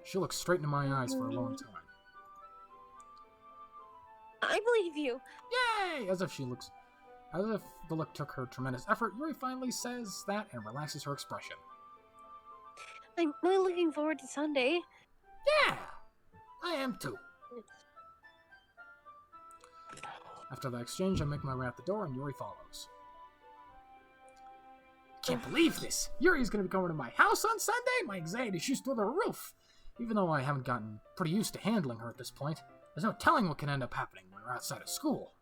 She looks straight into my eyes for a long time. I believe you. Yay! As if the look took her tremendous effort, Yuri finally says that and relaxes her expression. I'm really looking forward to Sunday. Yeah! I am too. After the exchange, I make my way out the door and Yuri follows. Can't believe this! Yuri's gonna be coming to my house on Sunday? My anxiety shoots through the roof! Even though I haven't gotten pretty used to handling her at this point, there's no telling what can end up happening when we're outside of school.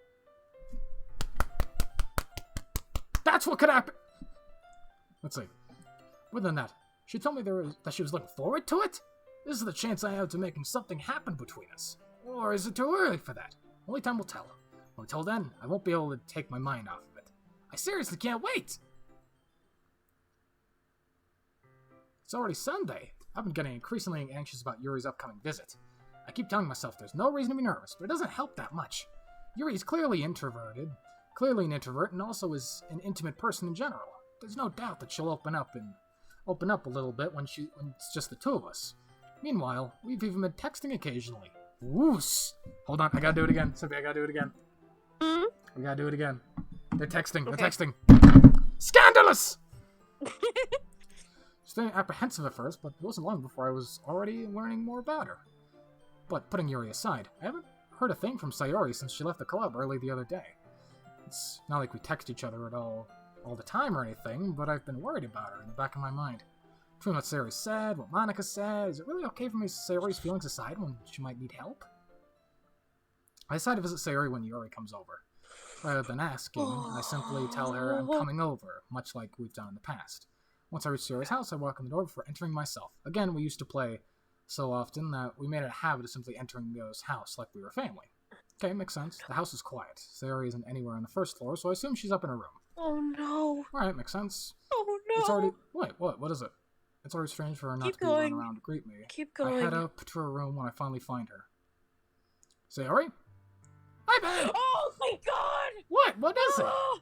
That's what could happen! Let's see. More than that, she told me that she was looking forward to it? This is the chance I have to making something happen between us. Or is it too early for that? Only time will tell. Until then, I won't be able to take my mind off of it. I seriously can't wait! It's already Sunday. I've been getting increasingly anxious about Yuri's upcoming visit. I keep telling myself there's no reason to be nervous, but it doesn't help that much. Yuri's clearly an introvert, and also is an intimate person in general. There's no doubt that she'll open up a little bit when it's just the two of us. Meanwhile, we've even been texting occasionally. Woos! Hold on, I gotta do it again. Sophie, I gotta do it again. We gotta do it again. They're texting, Okay. they're texting. Scandalous! Staying apprehensive at first, but it wasn't long before I was already learning more about her. But putting Yuri aside, I haven't heard a thing from Sayori since she left the club early the other day. It's not like we text each other at all the time or anything, but I've been worried about her in the back of my mind. Between what Sayori said, what Monica said, is it really okay for me to set Sayori's feelings aside when she might need help? I decide to visit Sayori when Yuri comes over. Rather than asking, I simply tell her I'm coming over, much like we've done in the past. Once I reach Sayori's house, I walk in the door before entering myself. Again, we used to play so often that we made it a habit of simply entering the other's house like we were family. Okay, makes sense. The house is quiet. Sayori isn't anywhere on the first floor, so I assume she's up in her room. Oh no. Alright, makes sense. Oh no. It's already... Wait, what is it? It's already strange for her not Keep to be running going. around to greet me. Keep going. I head up to her room when I finally find her. Sayori? Hi, Ben! Oh my god! What? What is it? What?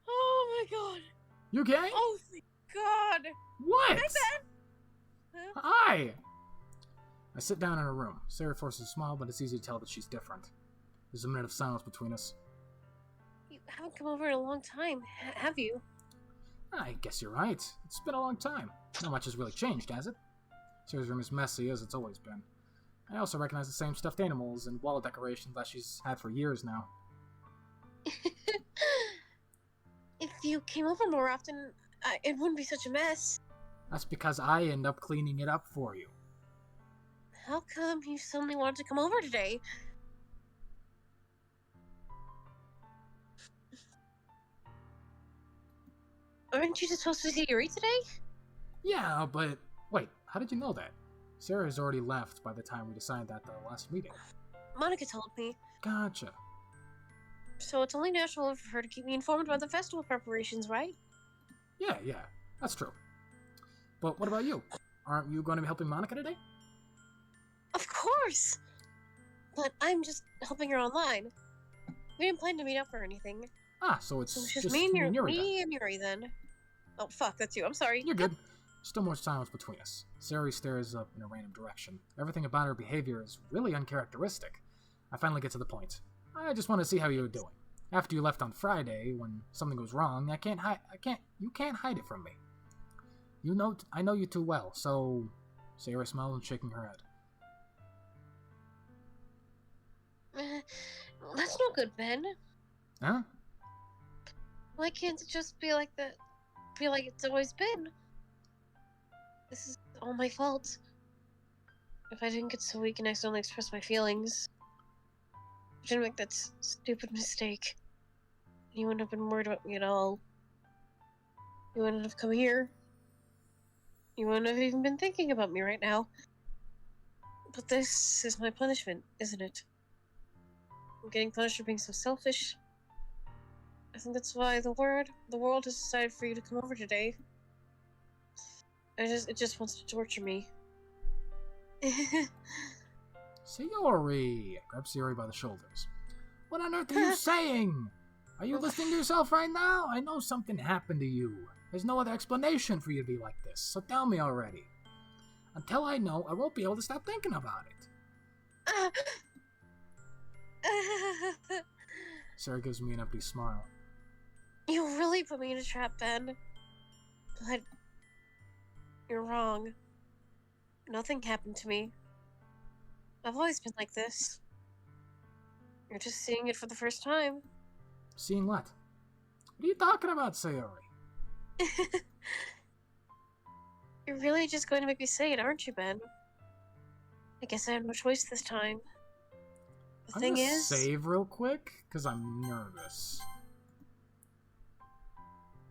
Oh my god! You okay? Oh my god! What? Hi, Ben! Huh? Hi! I sit down in her room. Sayori forces a smile, but it's easy to tell that she's different. There's a minute of silence between us. You haven't come over in a long time, have you? I guess you're right. It's been a long time. Not much has really changed, has it? Sayori's room is messy, as it's always been. I also recognize the same stuffed animals and wall decorations that she's had for years now. If you came over more often, it wouldn't be such a mess. That's because I end up cleaning it up for you. How come you suddenly wanted to come over today? Aren't you just supposed to see Yuri today? Yeah, but... Wait, how did you know that? Sarah has already left by the time we decided that the last meeting. Monica told me. Gotcha. So it's only natural for her to keep me informed about the festival preparations, right? Yeah, that's true. But what about you? Aren't you going to be helping Monica today? Of course! But I'm just helping her online. We didn't plan to meet up or anything. Ah, so it's So it's just just me and Yuri then. me and Yuri then. Oh fuck, that's you. I'm sorry. You're good. Still more silence between us. Sayori stares up in a random direction. Everything about her behavior is really uncharacteristic. I finally get to the point. I just want to see how you're doing. After you left on Friday, when something goes wrong, you can't hide it from me. I know you too well, so... Sayori smiles and shaking her head. That's no good, Ben. Huh? Why can't it just be like that? Be like it's always been? This is all my fault. If I didn't get so weak and accidentally express my feelings, I didn't make that stupid mistake. You wouldn't have been worried about me at all. You wouldn't have come here. You wouldn't have even been thinking about me right now. But this is my punishment, isn't it? I'm getting punished for being so selfish. I think that's why the world has decided for you to come over today. It just wants to torture me. Sayori! I grab Sayori by the shoulders. What on earth are you saying? Are you listening to yourself right now? I know something happened to you. There's no other explanation for you to be like this, so tell me already. Until I know, I won't be able to stop thinking about it. Sarah gives me an empty smile. You really put me in a trap, Ben. But you're wrong. Nothing happened to me. I've always been like this. You're just seeing it for the first time. Seeing what? What are you talking about, Sayori? You're really just going to make me say it, aren't you, Ben? I guess I have no choice this time. The I'm thing gonna is, save real quick, because I'm nervous.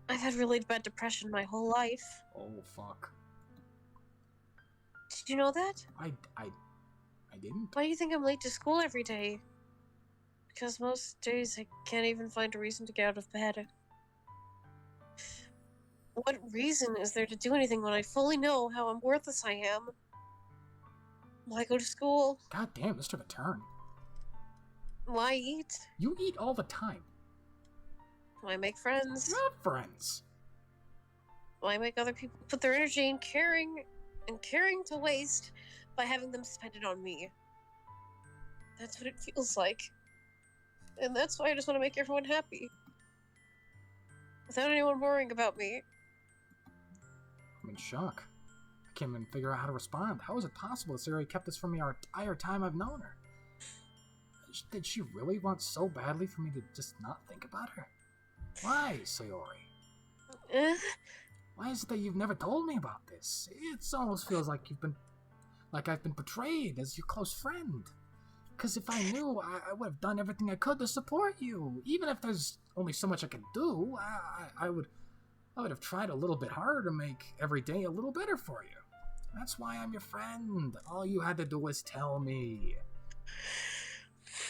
I've had really bad depression my whole life. Oh, fuck. Did you know that? I didn't? Why do you think I'm late to school every day? Because most days I can't even find a reason to get out of bed. What reason is there to do anything when I fully know how unworthless I am? Why go to school? God damn, this took a turn. Why eat? You eat all the time. Why make friends? You're not friends. Why make other people put their energy in caring to waste by having them spend it on me? That's what it feels like. And that's why I just want to make everyone happy. Without anyone worrying about me. I'm in shock. I can't even figure out how to respond. How is it possible that Sayori kept this from me our entire time I've known her? Did she really want so badly for me to just not think about her? Why, Sayori? Why is it that you've never told me about this? It almost feels like I've been betrayed as your close friend. Because if I knew, I would have done everything I could to support you. Even if there's only so much I can do, I would have tried a little bit harder to make every day a little better for you. That's why I'm your friend. All you had to do was tell me.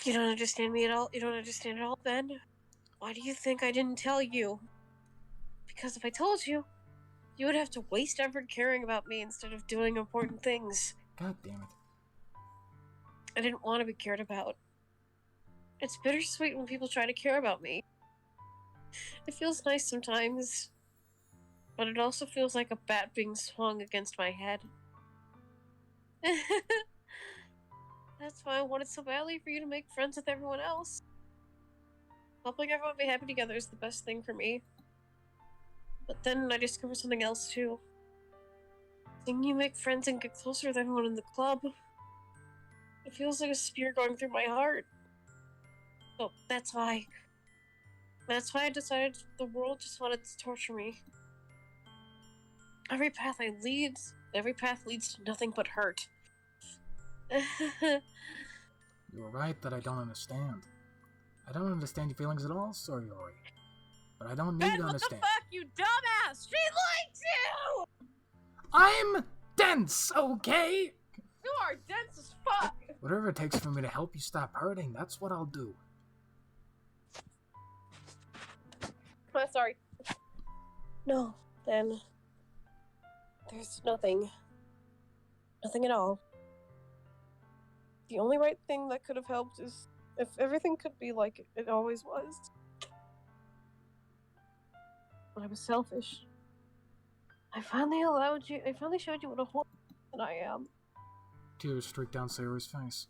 You don't understand me at all? You don't understand at all, Ben? Why do you think I didn't tell you? Because if I told you, you would have to waste effort caring about me instead of doing important things. God damn it. I didn't want to be cared about. It's bittersweet when people try to care about me. It feels nice sometimes, but it also feels like a bat being swung against my head. That's why I wanted so badly for you to make friends with everyone else. Helping everyone be happy together is the best thing for me. But then I discovered something else too. Seeing you make friends and get closer with everyone in the club, it feels like a spear going through my heart. So that's why I decided the world just wanted to torture me. Every path leads to nothing but hurt. You're right that I don't understand. I don't understand your feelings at all, Sayori. But I don't need Ben, to what understand. the fuck, you dumbass! She likes you! I'm dense, okay? You are dense as fuck! Whatever it takes for me to help you stop hurting, that's what I'll do. I'm sorry. No, then. There's nothing. Nothing at all. The only right thing that could have helped is if everything could be like it always was. But I was selfish. I finally showed you what a whore I am. Tears streaked down Sayori's face.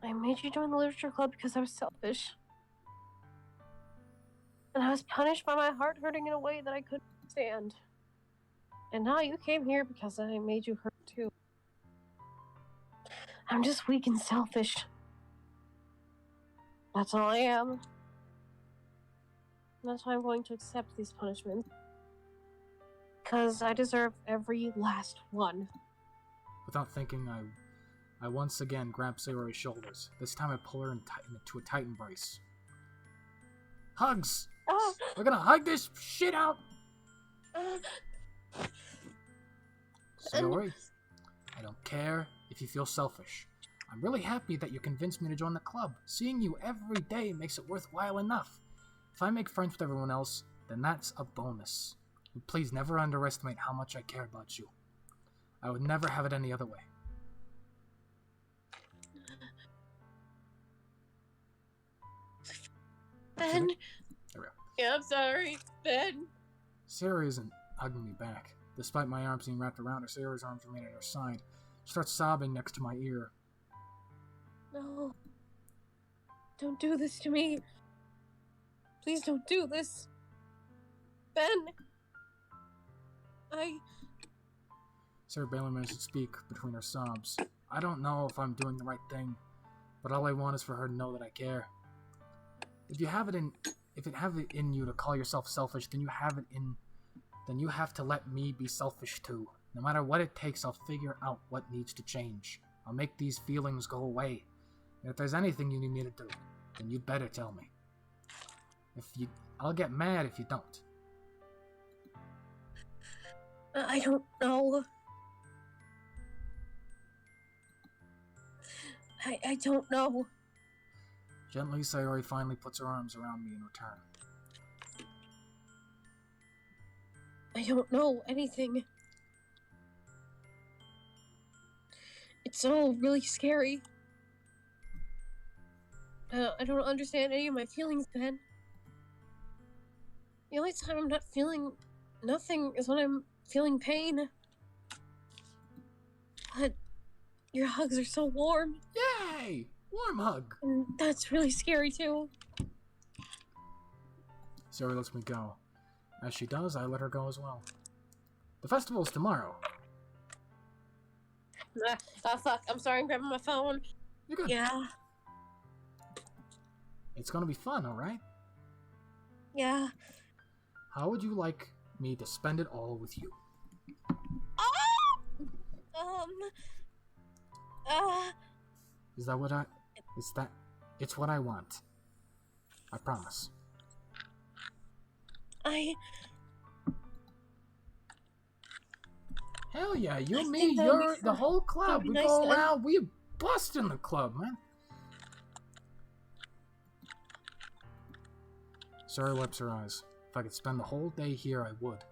I made you join the literature club because I was selfish. And I was punished by my heart hurting in a way that I couldn't stand. And now you came here because I made you hurt too. I'm just weak and selfish. That's all I am. That's why I'm going to accept these punishments. Because I deserve every last one. Without thinking, I once again grab Sayori's shoulders. This time I pull her into a tight embrace. Hugs! Ah! We're gonna hug this shit out! Sayori, I don't care if you feel selfish. I'm really happy that you convinced me to join the club. Seeing you every day makes it worthwhile enough. If I make friends with everyone else, then that's a bonus. But please never underestimate how much I care about you. I would never have it any other way. Ben. There we go. Yeah, I'm sorry, Ben. Sayori isn't hugging me back. Despite my arms being wrapped around her, Sayori's arms remain at her side. She starts sobbing next to my ear. No. Don't do this to me. Please don't do this. Ben. Sarah barely managed to speak between her sobs. I don't know if I'm doing the right thing, but all I want is for her to know that I care. If you have it in you to call yourself selfish, then you have to let me be selfish too. No matter what it takes, I'll figure out what needs to change. I'll make these feelings go away. And if there's anything you need me to do, then you'd better tell me. I'll get mad if you don't. I don't know. I don't know. Gently, Sayori finally puts her arms around me in return. I don't know anything. It's all really scary. I don't understand any of my feelings, Ben. The only time I'm not feeling nothing is when I'm feeling pain. But your hugs are so warm. Yay! Warm hug! And that's really scary, too. Sayori lets me go. As she does, I let her go as well. The festival's tomorrow. Fuck. I'm sorry, I'm grabbing my phone. You're good. Yeah. It's gonna be fun, alright? Yeah. How would you like me to spend it all with you? Is that what it's what I want. I promise. Hell yeah, you and me, you're the whole club. We go around, we bust in the club, man. Sayori wipes her eyes. If I could spend the whole day here, I would.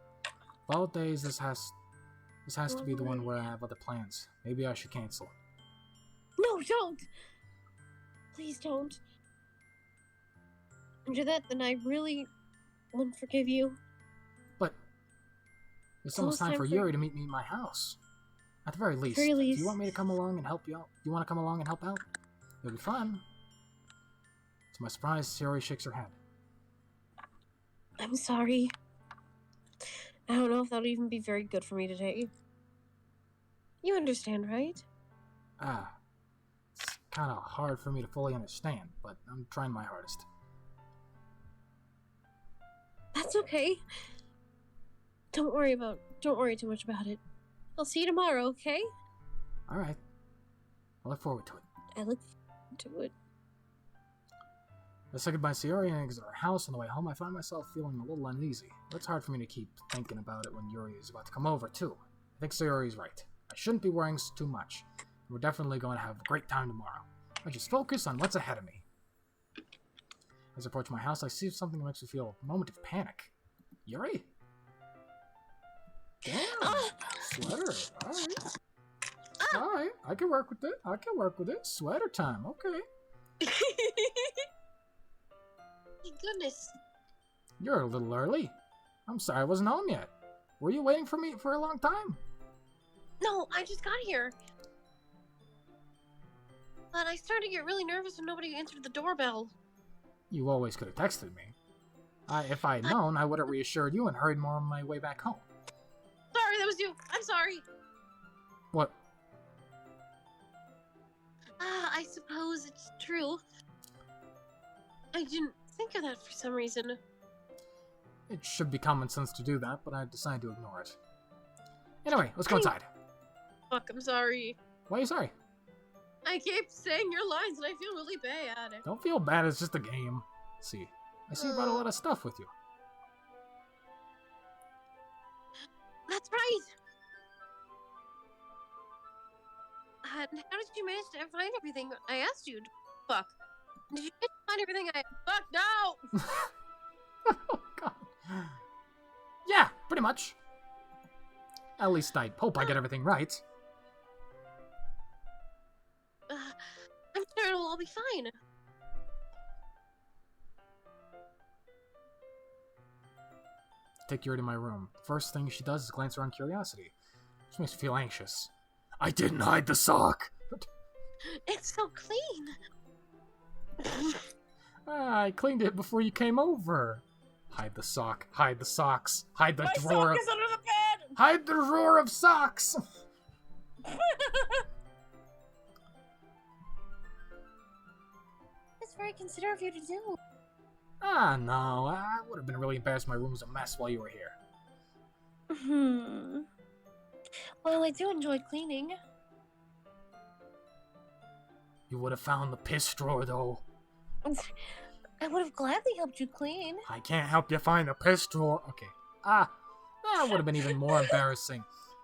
Of all days, this has to be the one where I have other plans. Maybe I should cancel. No, don't! Please don't. And do that, then I really wouldn't forgive you. But it's almost time for Yuri to meet me in my house. At the very least, do you want me to come along and help you out? Do you want to come along and help out? It'll be fun. To my surprise, Sayori shakes her head. I'm sorry. I don't know if that'll even be very good for me today. You understand, right? It's kind of hard for me to fully understand, but I'm trying my hardest. That's okay. Don't worry too much about it. I'll see you tomorrow, okay? Alright. I look forward to it. I look forward to it. I say goodbye to Sayori and exit our house. On the way home, I find myself feeling a little uneasy. It's hard for me to keep thinking about it when Yuri is about to come over, too. I think Sayori's right. I shouldn't be worrying too much. We're definitely going to have a great time tomorrow. I just focus on what's ahead of me. As I approach my house, I see something that makes me feel a moment of panic. Yuri? Damn! Sweater. Alright. Alright, I can work with it. Sweater time, okay. Goodness. You're a little early. I'm sorry I wasn't home yet. Were you waiting for me for a long time? No, I just got here. But I started to get really nervous when nobody answered the doorbell. You always could have texted me. If I had known, I would have reassured you and hurried more on my way back home. Sorry, that was you. I'm sorry. What? I suppose it's true. I didn't think of that for some reason. It should be common sense to do that, but I decided to ignore it. Anyway, let's go inside. Fuck, I'm sorry. Why are you sorry? I keep saying your lines and I feel really bad. Don't feel bad, it's just a game. Let's see. I see you brought a lot of stuff with you. That's right! And how did you manage to find everything I asked you? Fuck. Did you find everything I... Fuck, no! Oh, God. Yeah, pretty much. At least I hope I get everything right. I'm sure it'll all be fine. Take Yuri to my room. First thing she does is glance around curiosity. Which makes me feel anxious. I didn't hide the sock! It's so clean! I cleaned it before you came over. Hide the sock. Hide the socks. Hide the drawer. My sock is under the bed! Hide the drawer of socks! consider of you to do? Ah, no. I would have been really embarrassed. My room was a mess while you were here. Well, I do enjoy cleaning. You would have found the piss drawer, though. I would have gladly helped you clean. I can't help you find the piss drawer. Okay. That would have been even more embarrassing.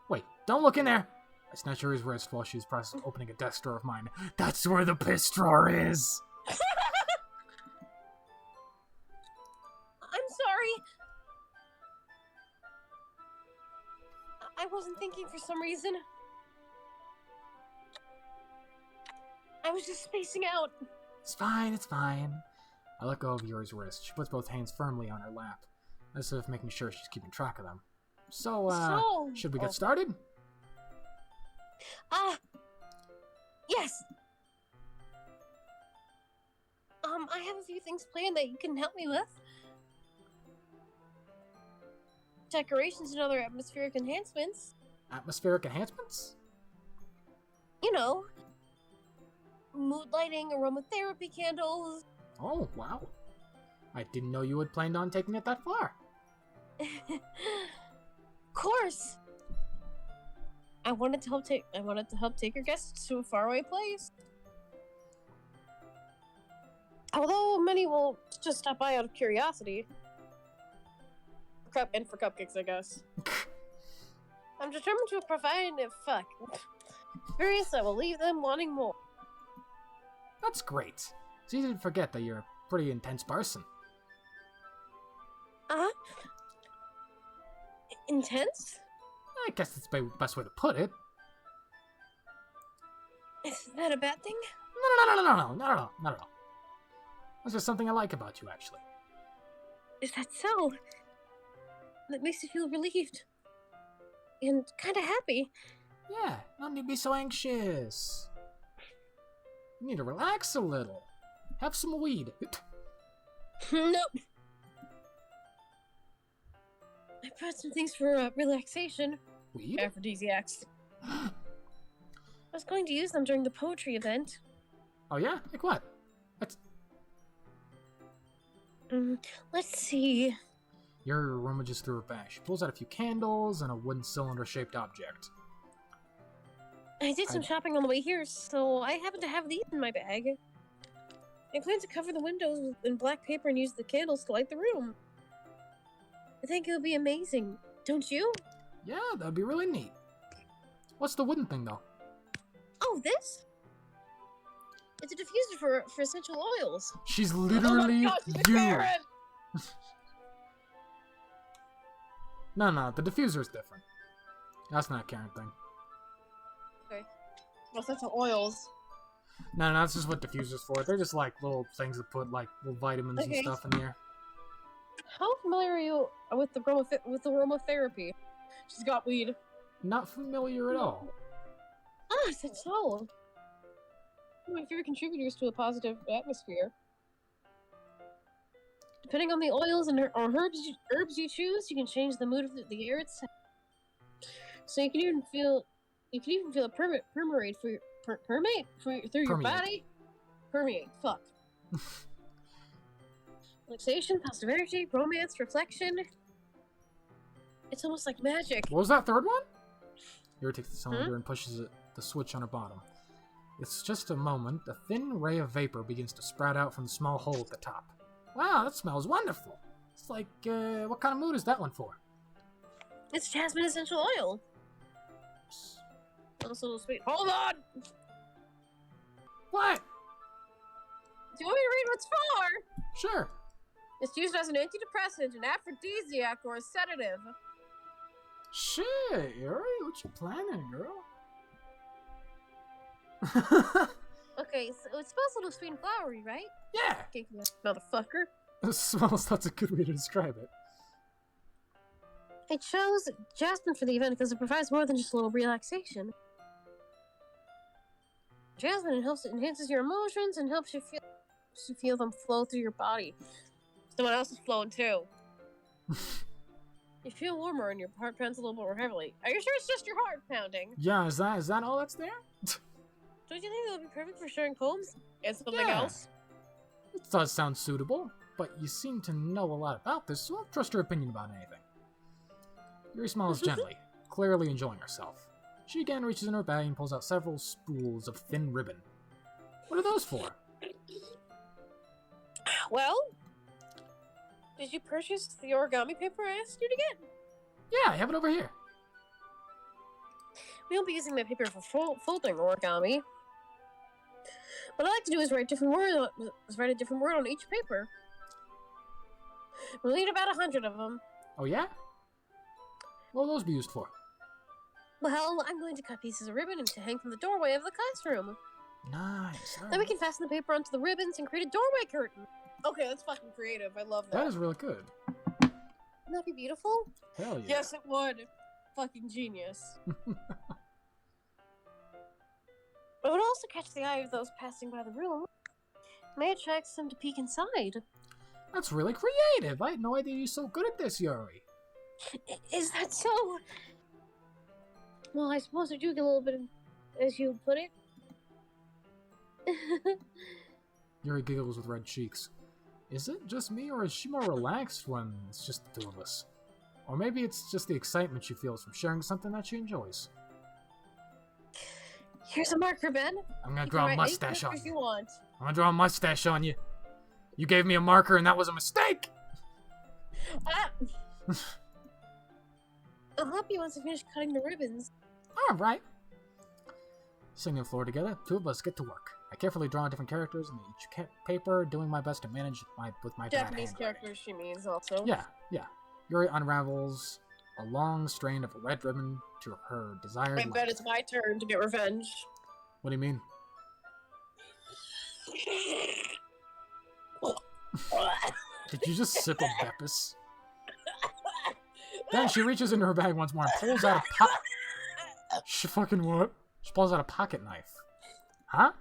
Wait, don't look in there. I snatched her wrist while she was opening a desk drawer of mine. That's where the piss drawer is. I'm sorry. I wasn't thinking for some reason. I was just spacing out. It's fine, it's fine. I let go of Yuri's wrist. She puts both hands firmly on her lap, as if making sure she's keeping track of them. So, should we get started? Yes. I have a few things planned that you can help me with. Decorations and other atmospheric enhancements. Atmospheric enhancements? You know, mood lighting, aromatherapy candles. Oh, wow. I didn't know you had planned on taking it that far. Of course. I wanted to help take your guests to a faraway place. Although many will just stop by out of curiosity. And for cupcakes, I guess. I'm determined to provide an experience that will leave them wanting more. That's great. It's easy to forget that you're a pretty intense person. Intense? I guess that's the best way to put it. Is that a bad thing? No, not at all. That's just something I like about you, actually. Is that so? That makes you feel relieved. And kind of happy. Yeah, no need to be so anxious. You need to relax a little. Have some weed. Nope. I brought some things for relaxation. Weed? Aphrodisiacs. I was going to use them during the poetry event. Oh yeah? Like what? Let's see. Yuri rummages through her bag. She pulls out a few candles and a wooden cylinder-shaped object. I did some shopping on the way here, so I happen to have these in my bag. I plan to cover the windows in black paper and use the candles to light the room. I think it would be amazing, don't you? Yeah, that'd be really neat. What's the wooden thing, though? Oh, this? It's a diffuser for essential oils. She's literally you. No, the diffuser's different. That's not a Karen thing. Okay. Essential oils. No, that's just what diffuser's for. They're just like little things that put like little vitamins and stuff in here. How familiar are you with the aromatherapy? She's got weed. Not familiar at all. So. One of my favorite contributors to a positive atmosphere. Depending on the oils and herbs you choose, you can change the mood of the air itself. So you can even feel a permeate through your body. Permeate. Fuck. Relaxation, positive energy, romance, reflection. It's almost like magic. What was that third one? Yuri takes the cylinder and pushes the switch on her bottom. It's just a moment. A thin ray of vapor begins to sprout out from the small hole at the top. Wow, that smells wonderful. It's like, what kind of mood is that one for? It's jasmine essential oil. Also sweet. Hold on! What? Do you want me to read what's for? Sure. It's used as an antidepressant, an aphrodisiac, or a sedative. Shit, Yuri, what you planning, girl? Okay, so it smells a little sweet and flowery, right? Yeah. Okay, motherfucker. It smells, that's a good way to describe it. I chose jasmine for the event because it provides more than just a little relaxation. Jasmine enhances your emotions and helps you feel them flow through your body. Someone else is flowing too. You feel warmer and your heart pounds a little more heavily. Are you sure it's just your heart pounding? Yeah, is that all that's there? Don't you think that would be perfect for sharing poems? And something else? It does sound suitable, but you seem to know a lot about this, so I'll trust your opinion about anything. Yuri smiles gently, clearly enjoying herself. She again reaches in her bag and pulls out several spools of thin ribbon. What are those for? Well, did you purchase the origami paper I asked you to get? Yeah, I have it over here. We won't be using that paper for folding origami. What I like to do is write a different word on each paper. We'll need about 100 of them. Oh yeah? What will those be used for? Well, I'm going to cut pieces of ribbon and to hang from the doorway of the classroom. Nice. Then we can fasten the paper onto the ribbons and create a doorway curtain. Okay, that's fucking creative. I love that. That is really good. Wouldn't that be beautiful? Hell yeah. Yes, it would. Fucking genius. It would also catch the eye of those passing by the room. May attract them to peek inside. That's really creative. I had no idea you're so good at this, Yuri. Is that so? Well, I suppose I do get a little bit, as you put it. Yuri giggles with red cheeks. Is it just me, or is she more relaxed when it's just the two of us? Or maybe it's just the excitement she feels from sharing something that she enjoys. Here's a marker, Ben. I'm gonna You draw can a write mustache any on pictures you. you want. I'm gonna draw a mustache on you. You gave me a marker and that was a mistake! Ah! I'll help you once I finish cutting the ribbons. Alright. Sitting on the floor together, two of us get to work. I carefully draw different characters on each paper, doing my best to manage with my bad Japanese handwriting. characters, she means, also. Yeah. Yuri unravels a long strand of red ribbon to her desired I bet length. it's my turn to get revenge. What do you mean? Did you just sip a Beppis? Then she reaches into her bag once more and pulls out a She fucking what? She pulls out a pocket knife. Huh?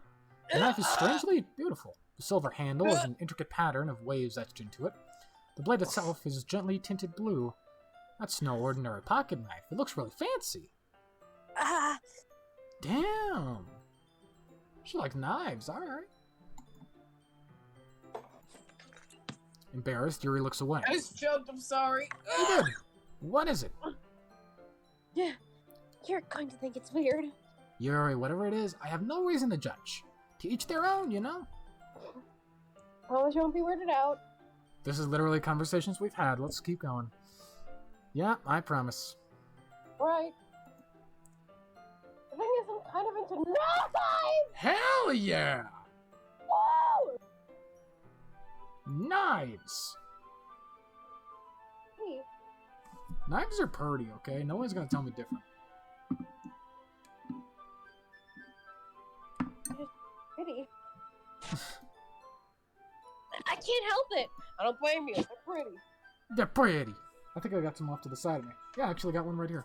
The knife is strangely beautiful. The silver handle is an intricate pattern of waves etched into it. The blade itself is gently tinted blue. That's no ordinary pocket knife. It looks really fancy. Ah! Damn. She likes knives, alright. Embarrassed, Yuri looks away. I just choked, I'm sorry. You did. What is it? Yeah, you're going to think it's weird. Yuri, whatever it is, I have no reason to judge. To each their own, you know? Promise you won't be weirded out. This is literally conversations we've had. Let's keep going. Yeah, I promise. Right. The thing is, I'm kind of into knives! Hell yeah! Whoa! Knives! Hey, Knives are pretty, okay? No one's gonna tell me different. pretty. I can't help it. I don't blame you. They're pretty. They're pretty. I think I got some off to the side of me. Yeah, I actually got one right here.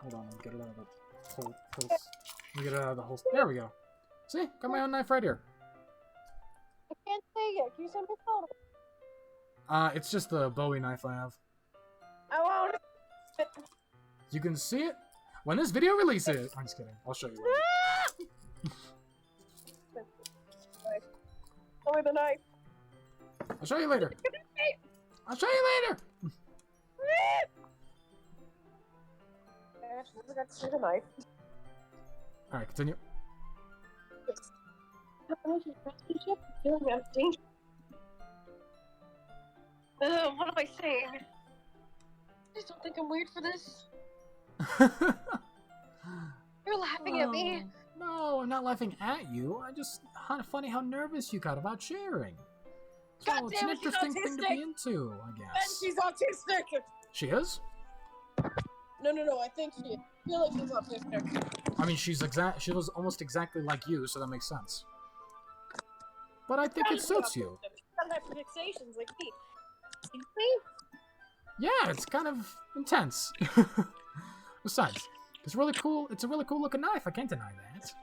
Hold on, let me get it out of the hole. Let me get it out of the hole. There we go. See? Got my own knife right here. I can't take it. Can you send me a photo? It's just the Bowie knife I have. I won't. You can see it when this video releases. I'm just kidding. I'll show you later. Show me the knife. I'll show you later. I'll show you later. I actually never got to see the knife. Alright, continue. Feeling out of danger. What am I saying? I just don't think I'm weird for this. You're laughing at me. No, I'm not laughing at you. I just funny how nervous you got about sharing. So God it's damn an it, she's interesting thing to autistic. be into, I Ben, guess. she's autistic. She is? No, I think she is. I feel like she's autistic. I mean, she was almost exactly like you, so that makes sense. But I think it suits you. She doesn't have fixations like me. See me? Yeah, it's kind of intense. Besides, it's really cool. It's a really cool looking knife. I can't deny that.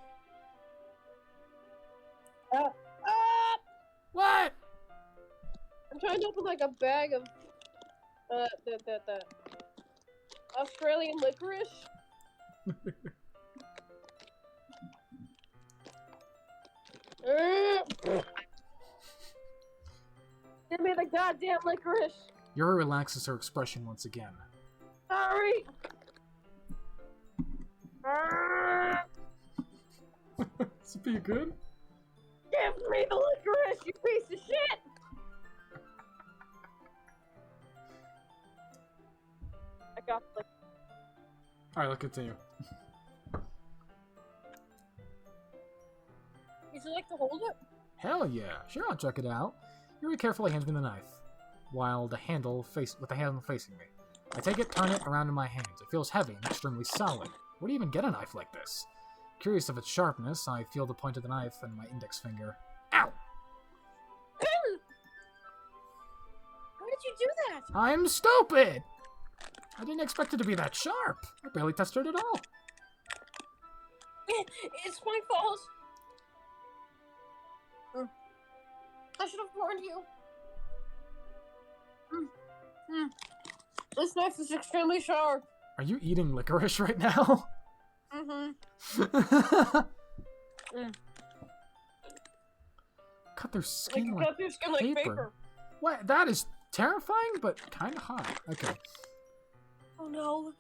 What? I'm trying to open like a bag of the Australian licorice. Give me the goddamn licorice. Yuri relaxes her expression once again. Sorry. Is it be good? Give me the licorice, you piece of shit! I got the Alright, let's continue. Would you like to hold it? Hell yeah. Sure, I'll check it out. Yuri carefully hands me the knife, with the handle facing me. I take it, turn it around in my hands. It feels heavy and extremely solid. Where do you even get a knife like this? Curious of its sharpness, I feel the point of the knife and my index finger. Ow! How did you do that? I'm stupid! I didn't expect it to be that sharp. I barely touched it at all. It's my fault. I should have warned you. This knife is extremely sharp. Are you eating licorice right now? Cut their skin like cut their skin like paper. What? That is terrifying, but kind of hot. Okay. Oh no.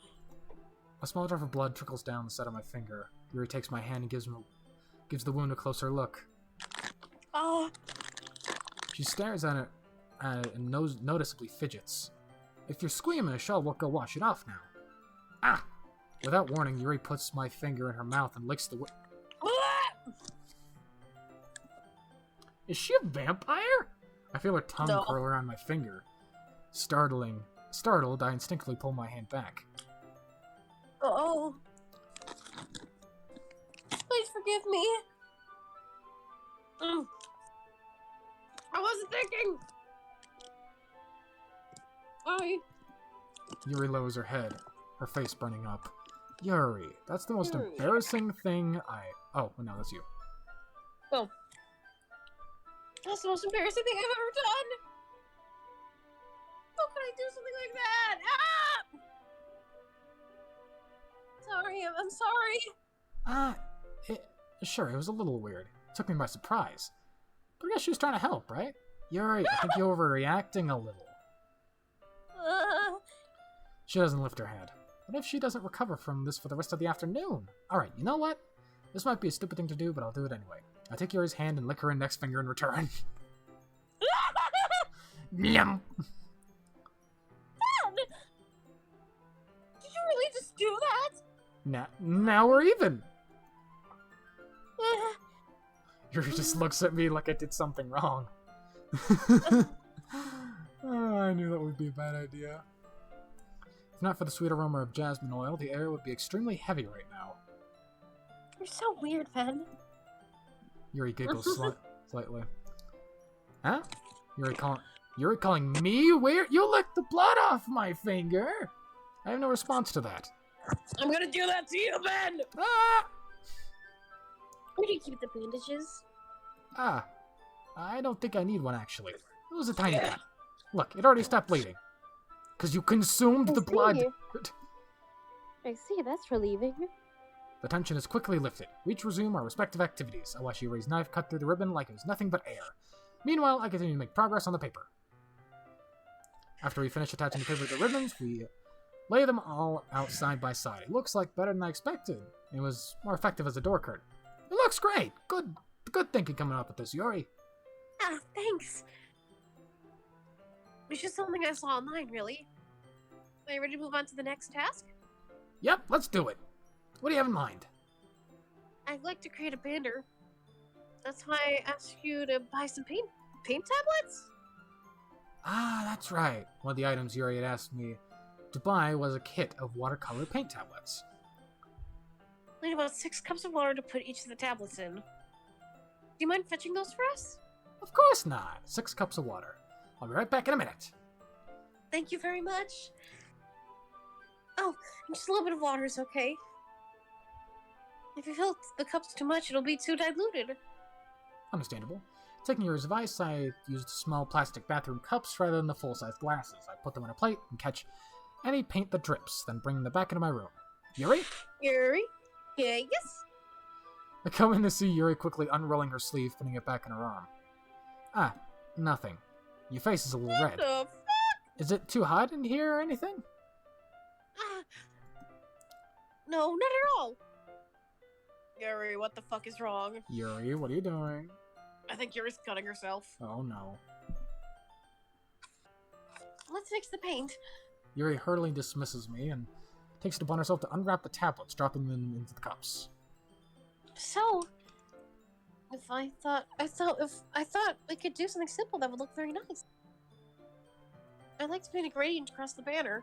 A small drop of blood trickles down the side of my finger. Yuri takes my hand and gives the wound a closer look. Oh. She stares at it and noticeably fidgets. If you're squeamish, I'll go wash it off now. Ah! Without warning, Yuri puts my finger in her mouth and licks the Is she a vampire? I feel her tongue curl around my finger. Startled, I instinctively pull my hand back. Oh. Please forgive me. I wasn't thinking. Sorry. Yuri lowers her head, her face burning up. Yuri, that's the most embarrassing thing Oh, no, that's you. Oh. That's the most embarrassing thing I've ever done. How could I do something like that? Ah! Sorry, I'm sorry. Sure, it was a little weird. It took me by surprise. But I guess she was trying to help, right? Yuri, I think you're overreacting a little. She doesn't lift her head. What if she doesn't recover from this for the rest of the afternoon? Alright, you know what? This might be a stupid thing to do, but I'll do it anyway. I take Yuri's hand and lick her index finger in return. Yum! Dad! Did you really just do that? Now we're even! Yuri just looks at me like I did something wrong. Oh, I knew that would be a bad idea. If not for the sweet aroma of jasmine oil, the air would be extremely heavy right now. You're so weird, Fen. Yuri giggles slightly. Huh? Yuri calling me weird? You licked the blood off my finger! I have no response to that. I'm gonna do that to you, Ben! Ah! Where do you keep the bandages? I don't think I need one, actually. It was a tiny bit. Look, it already stopped bleeding. Because you consumed the blood! I see, that's relieving. The tension is quickly lifted. We each resume our respective activities. I watch Yuri's knife cut through the ribbon like it was nothing but air. Meanwhile, I continue to make progress on the paper. After we finish attaching the paper to the ribbons, we lay them all out side by side. It looks like better than I expected. It was more effective as a door curtain. It looks great! Good thinking coming up with this, Yuri. Ah, thanks. It's just something I saw online, really. Are you ready to move on to the next task? Yep, let's do it. What do you have in mind? I'd like to create a banner. That's why I asked you to buy some paint tablets? Ah, that's right. One of the items Yuri had asked me to buy was a kit of watercolor paint tablets. I need about 6 cups of water to put each of the tablets in. Do you mind fetching those for us? Of course not. 6 cups of water. I'll be right back in a minute. Thank you very much. Oh, and just a little bit of water is okay. If you fill the cups too much, it'll be too diluted. Understandable. Taking Yuri's advice, I used small plastic bathroom cups rather than the full-size glasses. I put them on a plate and catch any paint that drips, then bring them back into my room. Yuri? Yuri? Yeah, yes? I come in to see Yuri quickly unrolling her sleeve, putting it back in her arm. Ah, nothing. Your face is a little red. What the fuck? Is it too hot in here or anything? No, not at all. Yuri, what the fuck is wrong? Yuri, what are you doing? I think Yuri's cutting herself. Oh no. Let's fix the paint. Yuri hurriedly dismisses me and takes it upon herself to unwrap the tablets, dropping them into the cups. So, I thought we could do something simple that would look very nice. I'd like to paint a gradient across the banner.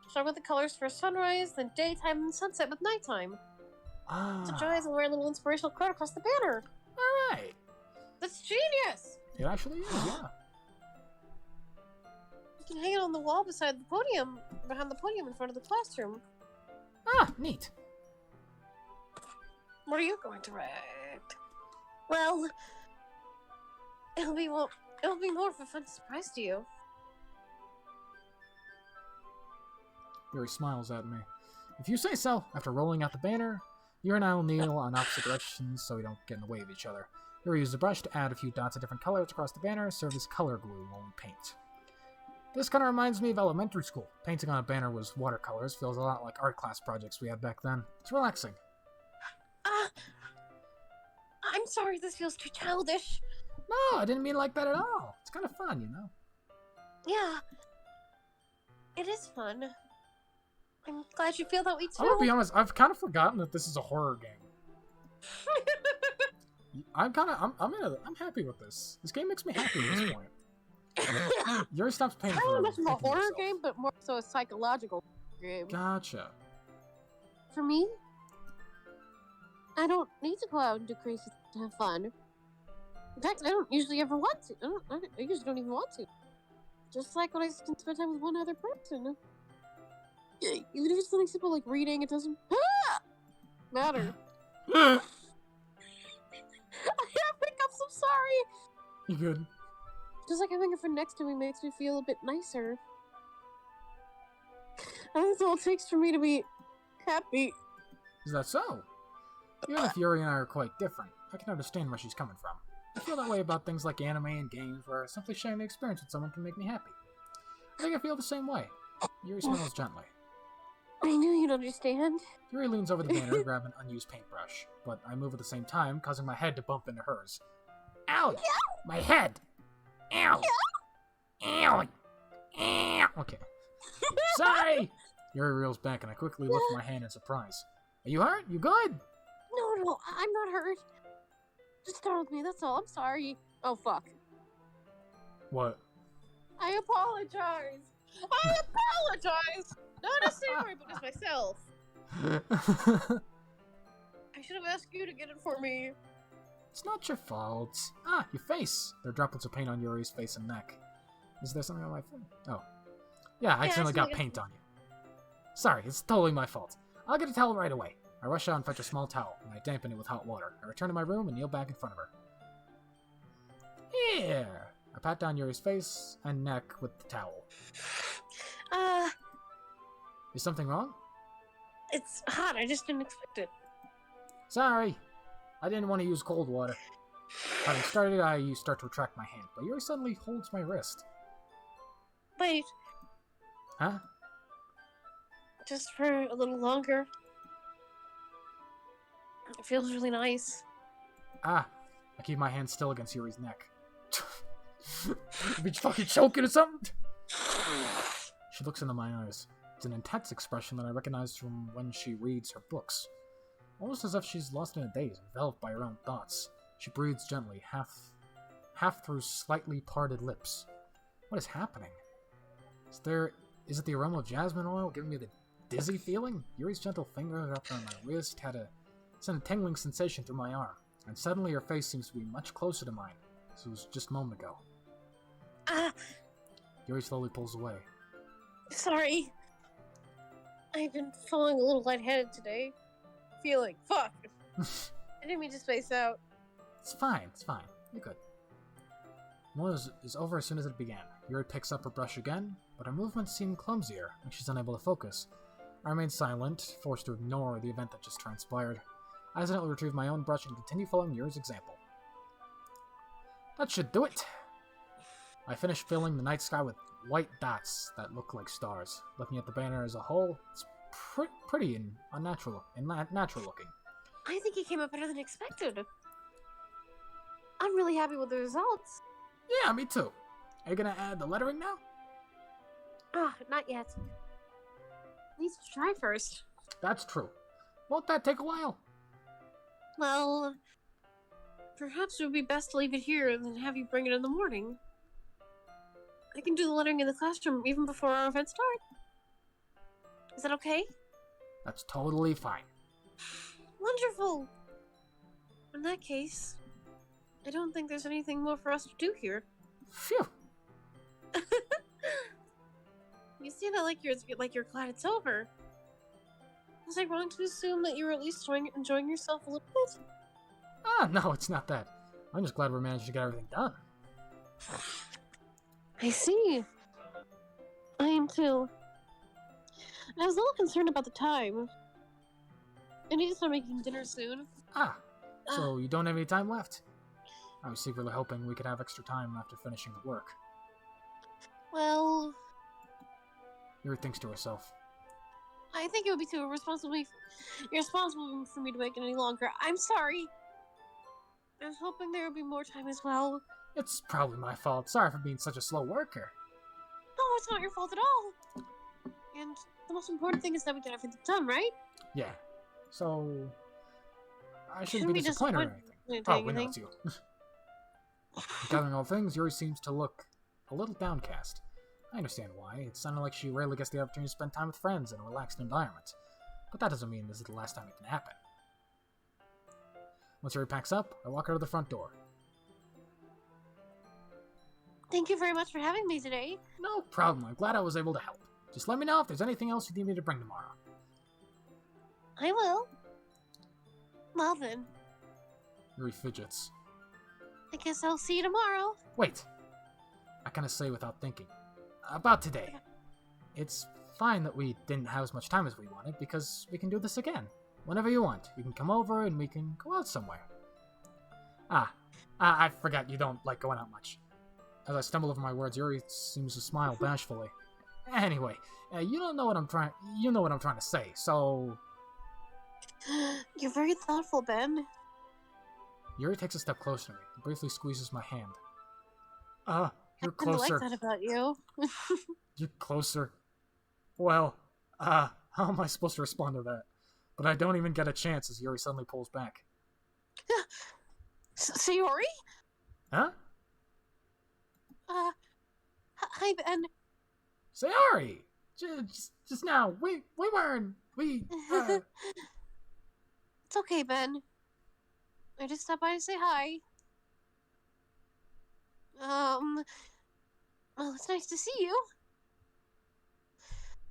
Start with the colors for sunrise, then daytime, and sunset with nighttime. Ah. So Joy will wear a little inspirational quote across the banner. Alright. That's genius! It actually is, yeah. You can hang it on the wall beside the podium, behind the podium in front of the classroom. Ah, neat. What are you going to write? Well, it'll be more of a fun surprise to you. Yuri smiles at me. If you say so. After rolling out the banner, Yuri and I will kneel on opposite directions so we don't get in the way of each other. Yuri uses a brush to add a few dots of different colors across the banner, serve as color glue while we paint. This kind of reminds me of elementary school. Painting on a banner with watercolors feels a lot like art class projects we had back then. It's relaxing. I'm sorry this feels too childish. No, I didn't mean like that at all. It's kind of fun, you know? Yeah. It is fun. I'm glad you feel that way too. I'm gonna be honest, I've kind of forgotten that this is a horror game. I'm happy with this. This game makes me happy at this point. Yuri stops painting I for don't know if it's a horror herself. game, but more so a psychological game. Gotcha. For me, I don't need to go out and do crazy things to have fun. In fact, I don't usually ever want to. I usually don't even want to. Just like when I can spend time with one other person. Even if it's something simple like reading, it doesn't matter. I have hiccups, I'm sorry. You good? Just like having a friend next to me makes me feel a bit nicer. I think that's all it takes for me to be happy. Is that so? Even if Yuri and I are quite different, I can understand where she's coming from. I feel that way about things like anime and games, where simply sharing the experience with someone can make me happy. I think I feel the same way. Yuri smiles gently. I knew you'd understand. Yuri leans over the banner to grab an unused paintbrush, but I move at the same time, causing my head to bump into hers. Ow! My head! Ow! Ow! Ow! Okay. Sorry! Yuri reels back and I quickly lift my hand in surprise. Are you hurt? You good? No, I'm not hurt. Just startled me, that's all. I'm sorry. Oh, fuck. What? I apologize. I apologize! Not as Samurai, but as myself. I should have asked you to get it for me. It's not your fault. Ah, your face. There are droplets of paint on Yuri's face and neck. Is there something on my face? Oh. Yeah, I accidentally got paint on you. Sorry, it's totally my fault. I'll get a towel right away. I rush out and fetch a small towel, and I dampen it with hot water. I return to my room and kneel back in front of her. Here! I pat down Yuri's face and neck with the towel. Is something wrong? It's hot, I just didn't expect it. Sorry. I didn't want to use cold water. Having started, I start to retract my hand, but Yuri suddenly holds my wrist. Wait, Huh? just for a little longer. It feels really nice. Ah. I keep my hand still against Yuri's neck. Be fucking choking or something? She looks into my eyes. It's an intense expression that I recognize from when she reads her books. Almost as if she's lost in a daze, enveloped by her own thoughts. She breathes gently, half through slightly parted lips. What is happening? Is it the aroma of jasmine oil giving me the dizzy feeling? Yuri's gentle fingers up on my wrist sent a tingling sensation through my arm, and suddenly her face seems to be much closer to mine, as it was just a moment ago. Yuri slowly pulls away. Sorry. I've been feeling a little lightheaded today. Fuck. I didn't mean to space out. It's fine. You're good. The moment is over as soon as it began. Yuri picks up her brush again, but her movements seem clumsier, and she's unable to focus. I remain silent, forced to ignore the event that just transpired. I accidentally retrieved my own brush and continue following Yuri's example. That should do it. I finished filling the night sky with white dots that look like stars. Looking at the banner as a whole, it's pretty and unnatural and natural looking. I think he came out better than expected. I'm really happy with the results. Yeah, me too. Are you gonna add the lettering now? Ah, not yet. Needs to try first. That's true. Won't that take a while? Well, perhaps it would be best to leave it here and then have you bring it in the morning. I can do the lettering in the classroom even before our event starts. Is that okay? That's totally fine. Wonderful! In that case, I don't think there's anything more for us to do here. Phew. You say that like you're glad it's over. Was I wrong to assume that you were at least enjoying yourself a little bit? Ah, no, it's not that. I'm just glad we managed to get everything done. I see. I am too. I was a little concerned about the time. I need to start making dinner soon. Ah, so you don't have any time left? I was secretly hoping we could have extra time after finishing the work. Well, Yuri thinks to herself. I think it would be too irresponsible for me to wait any longer. I'm sorry. I was hoping there would be more time as well. It's probably my fault. Sorry for being such a slow worker. No, it's not your fault at all. And the most important thing is that we get everything done, right? Yeah. So I shouldn't be disappointed or anything. Oh, we know it's you. Gathering all things, Yuri seems to look a little downcast. I understand why. It sounded like she rarely gets the opportunity to spend time with friends in a relaxed environment. But that doesn't mean this is the last time it can happen. Once Yuri packs up, I walk out of the front door. Thank you very much for having me today. No problem. I'm glad I was able to help. Just let me know if there's anything else you need me to bring tomorrow. I will. Well then, Yuri fidgets. I guess I'll see you tomorrow. Wait. I kind of say without thinking. About today. It's fine that we didn't have as much time as we wanted, because we can do this again. Whenever you want. You can come over and we can go out somewhere. I forgot you don't like going out much. As I stumble over my words, Yuri seems to smile bashfully. Anyway, you know what I'm trying to say, so... You're very thoughtful, Ben. Yuri takes a step closer to me and briefly squeezes my hand. You're I kinda closer. like that about you. You're closer. Well, how am I supposed to respond to that? But I don't even get a chance as Yuri suddenly pulls back. Sayori? Huh? Hi, Ben. Sayori! Just now, we weren't, It's okay, Ben. I just stopped by to say hi. Well, it's nice to see you.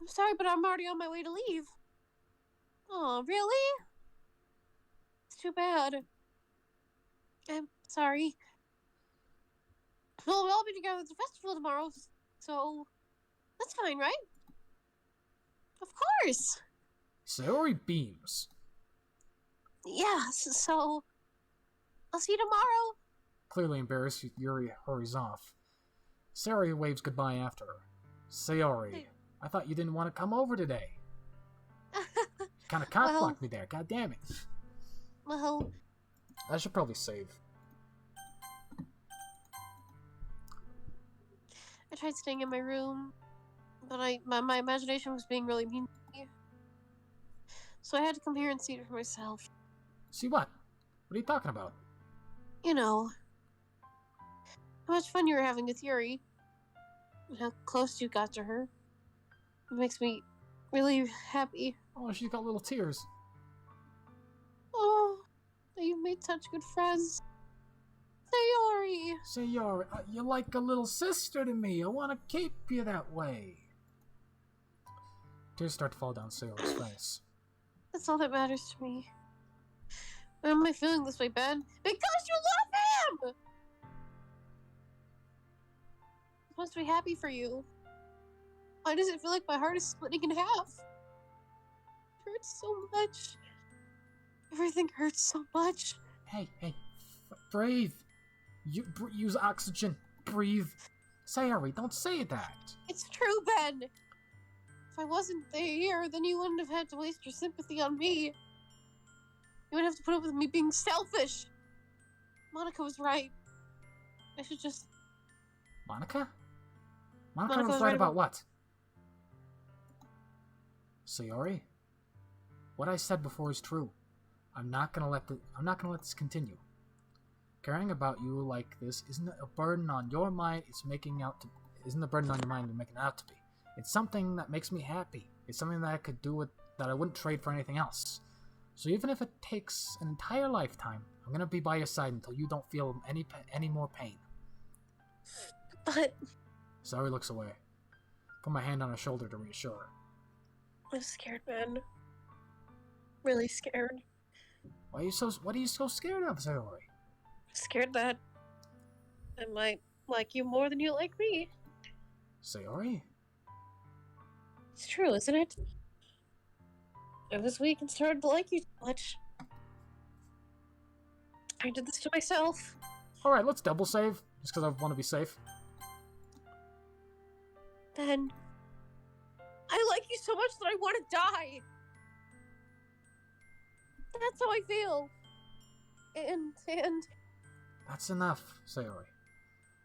I'm sorry, but I'm already on my way to leave. Oh, really? It's too bad. I'm sorry. Well, we'll all be together at the festival tomorrow, so that's fine, right? Of course. Sayori beams. Yeah, so I'll see you tomorrow. Clearly embarrassed, Yuri hurries off. Sayori waves goodbye after her. Sayori, I thought you didn't want to come over today. Kind of cock-blocked me there, god damn it. Well, I should probably save. I tried staying in my room, but my imagination was being really mean to me. So I had to come here and see it for myself. See what? What are you talking about? You know, how much fun you were having with Yuri, and how close you got to her. It makes me really happy. Oh, she's got little tears. Oh, you've made such good friends. Sayori! Sayori, you're like a little sister to me. I want to keep you that way. Tears start to fall down Sayori's face. That's all that matters to me. Why am I feeling this way, Ben? Because you love him! I'm supposed to be happy for you. Why does it feel like my heart is splitting in half? It hurts so much. Everything hurts so much. Hey, breathe. Use oxygen. Breathe. Sayori, don't say that. It's true, Ben. If I wasn't here, then you wouldn't have had to waste your sympathy on me. You wouldn't have to put up with me being selfish. Monica was right. I should just... Monica? Monica was right about what? Sayori? What I said before is true. I'm not gonna let this continue. Caring about you like this isn't a burden on your mind. Isn't a burden on your mind you're making it out to be. It's something that makes me happy. It's something that I could do that I wouldn't trade for anything else. So even if it takes an entire lifetime, I'm gonna be by your side until you don't feel any more pain. But... Sayori looks away. Put my hand on her shoulder to reassure her. I'm scared, Ben. Really scared. What are you so scared of, Sayori? Scared that I might like you more than you like me. Sayori? It's true, isn't it? I was weak and started to like you too much. I did this to myself. Alright, let's double save, just because I want to be safe. Ben, I like you so much that I want to die. That's how I feel. And... That's enough, Sayori.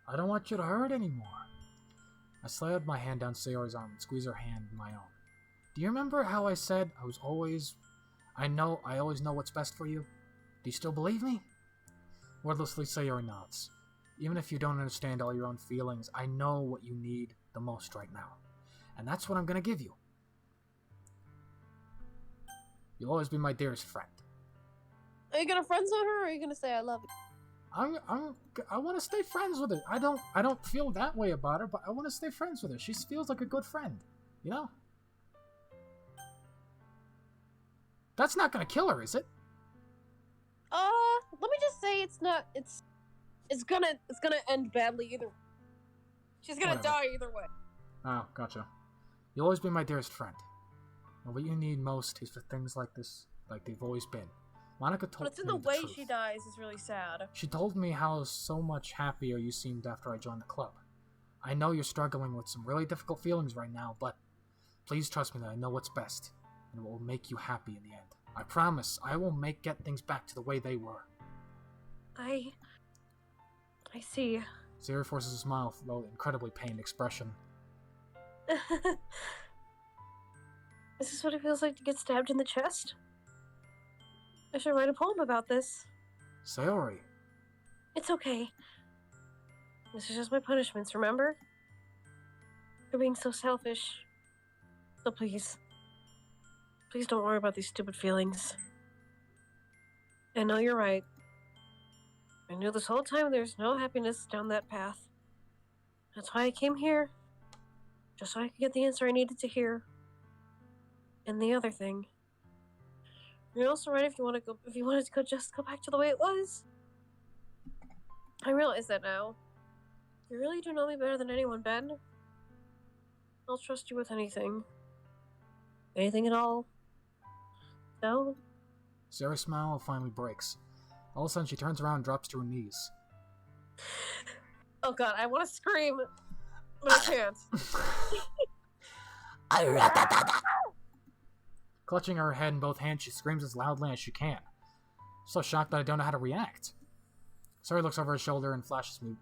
I don't want you to hurt anymore. I slid my hand down Sayori's arm and squeezed her hand in my own. Do you remember how I said I always know what's best for you? Do you still believe me? Wordlessly, Sayori nods. Even if you don't understand all your own feelings, I know what you need the most right now. And that's what I'm gonna give you. You'll always be my dearest friend. Are you gonna friend zone her, or are you gonna say I love you? I want to stay friends with her. I don't feel that way about her, but I want to stay friends with her. She feels like a good friend, you know? That's not gonna kill her, is it? Let me just say it's not. It's gonna end badly either. She's gonna die either way. Oh, gotcha. You'll always be my dearest friend. And what you need most is for things like this, like they've always been. Monica told me But it's in the way truth. she dies is really sad. She told me how so much happier you seemed after I joined the club. I know you're struggling with some really difficult feelings right now, but please trust me that I know what's best, and it will make you happy in the end. I promise I will get things back to the way they were. I see. Sayori forces a smile through an incredibly pained expression. Is this what it feels like to get stabbed in the chest? I should write a poem about this. Sayori. It's okay. This is just my punishments, remember? For being so selfish. So please. Please don't worry about these stupid feelings. I know you're right. I knew this whole time there's no happiness down that path. That's why I came here. Just so I could get the answer I needed to hear. And the other thing. You're also right if you wanted to just go back to the way it was. I realize that now. You really do know me better than anyone, Ben. I'll trust you with anything. Anything at all. No? Sayori's smile finally breaks. All of a sudden she turns around and drops to her knees. Oh god, I want to scream, but I can't. Clutching her head in both hands, she screams as loudly as she can. So shocked that I don't know how to react. Sayori looks over her shoulder and flashes me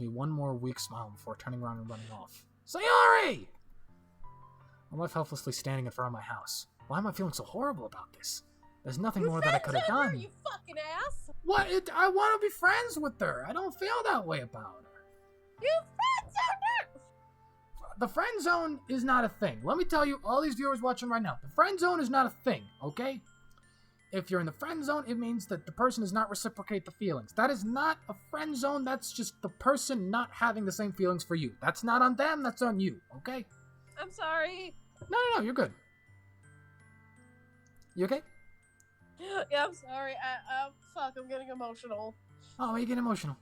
one more weak smile before turning around and running off. Sayori! I'm left helplessly standing in front of my house. Why am I feeling so horrible about this? There's nothing more that I could have done. You fucking ass! What? I want to be friends with her. I don't feel that way about her. You friend-zoned her! The friend zone is not a thing. Let me tell you, all these viewers watching right now, the friend zone is not a thing, okay? If you're in the friend zone, it means that the person does not reciprocate the feelings. That is not a friend zone. That's just the person not having the same feelings for you. That's not on them. That's on you, okay? I'm sorry. No, you're good. You okay? Yeah, I'm sorry. Fuck, I'm getting emotional. Oh, why are you getting emotional?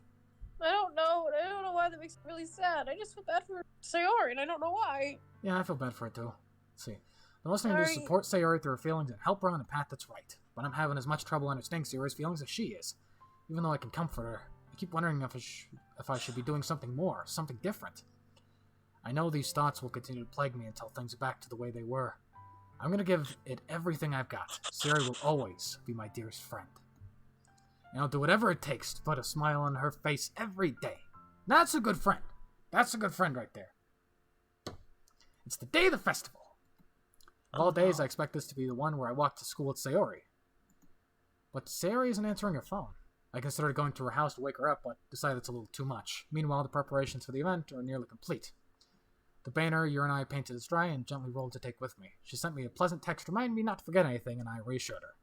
I don't know why that makes me really sad. I just feel bad for Sayori, and I don't know why. Yeah, I feel bad for it too. Let's see. The most I can do is Sorry. support Sayori through her feelings and help her on the path that's right. But I'm having as much trouble understanding Sayori's feelings as she is. Even though I can comfort her, I keep wondering if I should be doing something more, something different. I know these thoughts will continue to plague me until things are back to the way they were. I'm gonna give it everything I've got. Sayori will always be my dearest friend. And I'll do whatever it takes to put a smile on her face every day. That's a good friend. That's a good friend right there. It's the day of the festival. Of all days, I expect this to be the one where I walk to school with Sayori. But Sayori isn't answering her phone. I considered going to her house to wake her up, but decided it's a little too much. Meanwhile, the preparations for the event are nearly complete. The banner you and I painted is dry and gently rolled to take with me. She sent me a pleasant text reminding me not to forget anything, and I reassured her.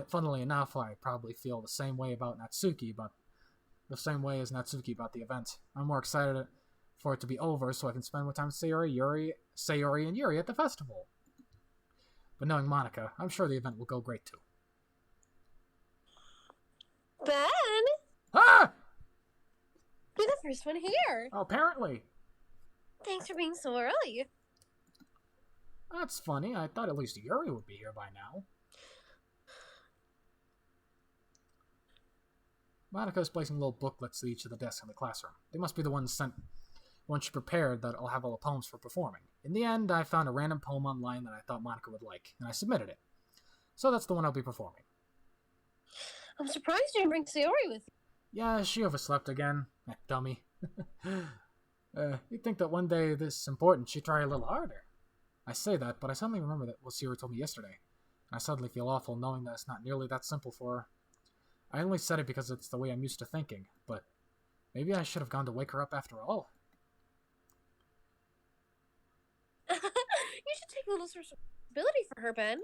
Funnily enough, I probably feel the same way as Natsuki about the event. I'm more excited for it to be over so I can spend more time with Sayori and Yuri at the festival. But knowing Monica, I'm sure the event will go great too. Ben, Ah! you're the first one here. Oh, apparently. Thanks for being so early. That's funny. I thought at least Yuri would be here by now. Monica's placing little booklets at each of the desks in the classroom. They must be the ones once she prepared that I'll have all the poems for performing. In the end, I found a random poem online that I thought Monica would like, and I submitted it. So that's the one I'll be performing. I'm surprised you didn't bring Sayori with you. Yeah, she overslept again. That dummy. You'd think that one day this important she'd try a little harder. I say that, but I suddenly remember that what Sayori told me yesterday. And I suddenly feel awful knowing that it's not nearly that simple for her. I only said it because it's the way I'm used to thinking, but maybe I should have gone to wake her up after all. You should take a little responsibility for her, Ben.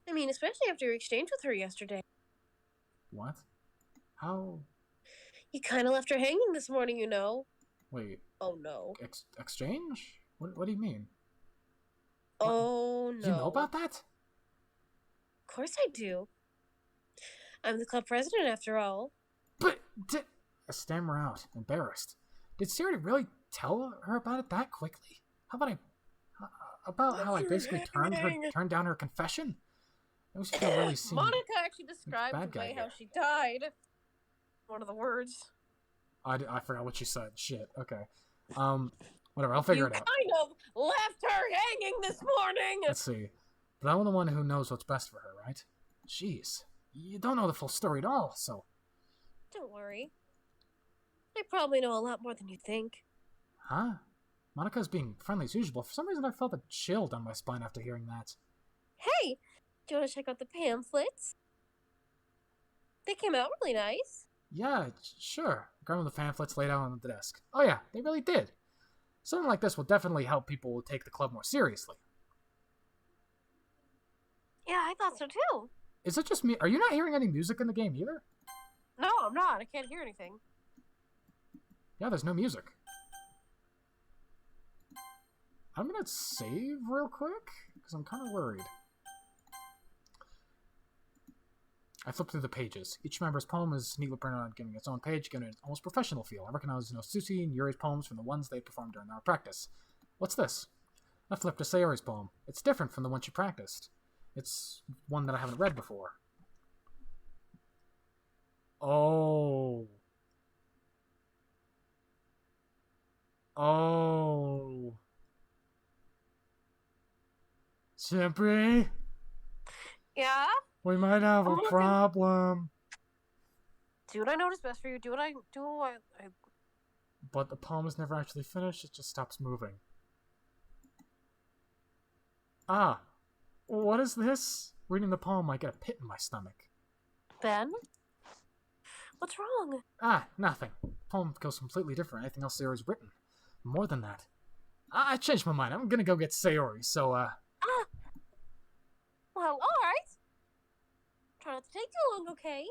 I mean, especially after your exchange with her yesterday. What? How? You kind of left her hanging this morning, you know. Wait. Oh, no. Exchange? What do you mean? Oh, no. You know about that? Of course I do. I'm the club president, after all. But I stammer out, embarrassed. Did Sayori really tell her about it that quickly? How how I basically turned down her confession? That was really seem Monica actually described bad the way guy how she died. One of the words. I forgot what she said. Shit. Okay. Whatever. I'll figure it out. You kind of left her hanging this morning. Let's see. But I'm the one who knows what's best for her, right? Jeez. You don't know the full story at all, so... Don't worry. I probably know a lot more than you think. Huh? Monica's being friendly as usual. For some reason, I felt a chill down my spine after hearing that. Hey, do you want to check out the pamphlets? They came out really nice. Yeah, sure. Grabbing the pamphlets laid out on the desk. Oh yeah, they really did. Something like this will definitely help people take the club more seriously. Yeah, I thought so too. Is it just me? Are you not hearing any music in the game either? No, I'm not. I can't hear anything. Yeah, there's no music. I'm gonna save real quick, because I'm kind of worried. I flip through the pages. Each member's poem is neatly printed on, giving its own page, giving it an almost professional feel. I recognize Susie and Yuri's poems from the ones they performed during our practice. What's this? I flipped to Sayori's poem. It's different from the one she practiced. It's one that I haven't read before. Oh. Oh. Simply, Yeah? we might have a problem. Do what I know is best for you. Do what I do. But the poem is never actually finished, it just stops moving. Ah, what is this? Reading the poem, I get a pit in my stomach. Ben? What's wrong? Ah, nothing. The poem goes completely different. Anything else Sayori's written. More than that. I changed my mind. I'm gonna go get Sayori, so, Well, alright. Try not to take too long, okay?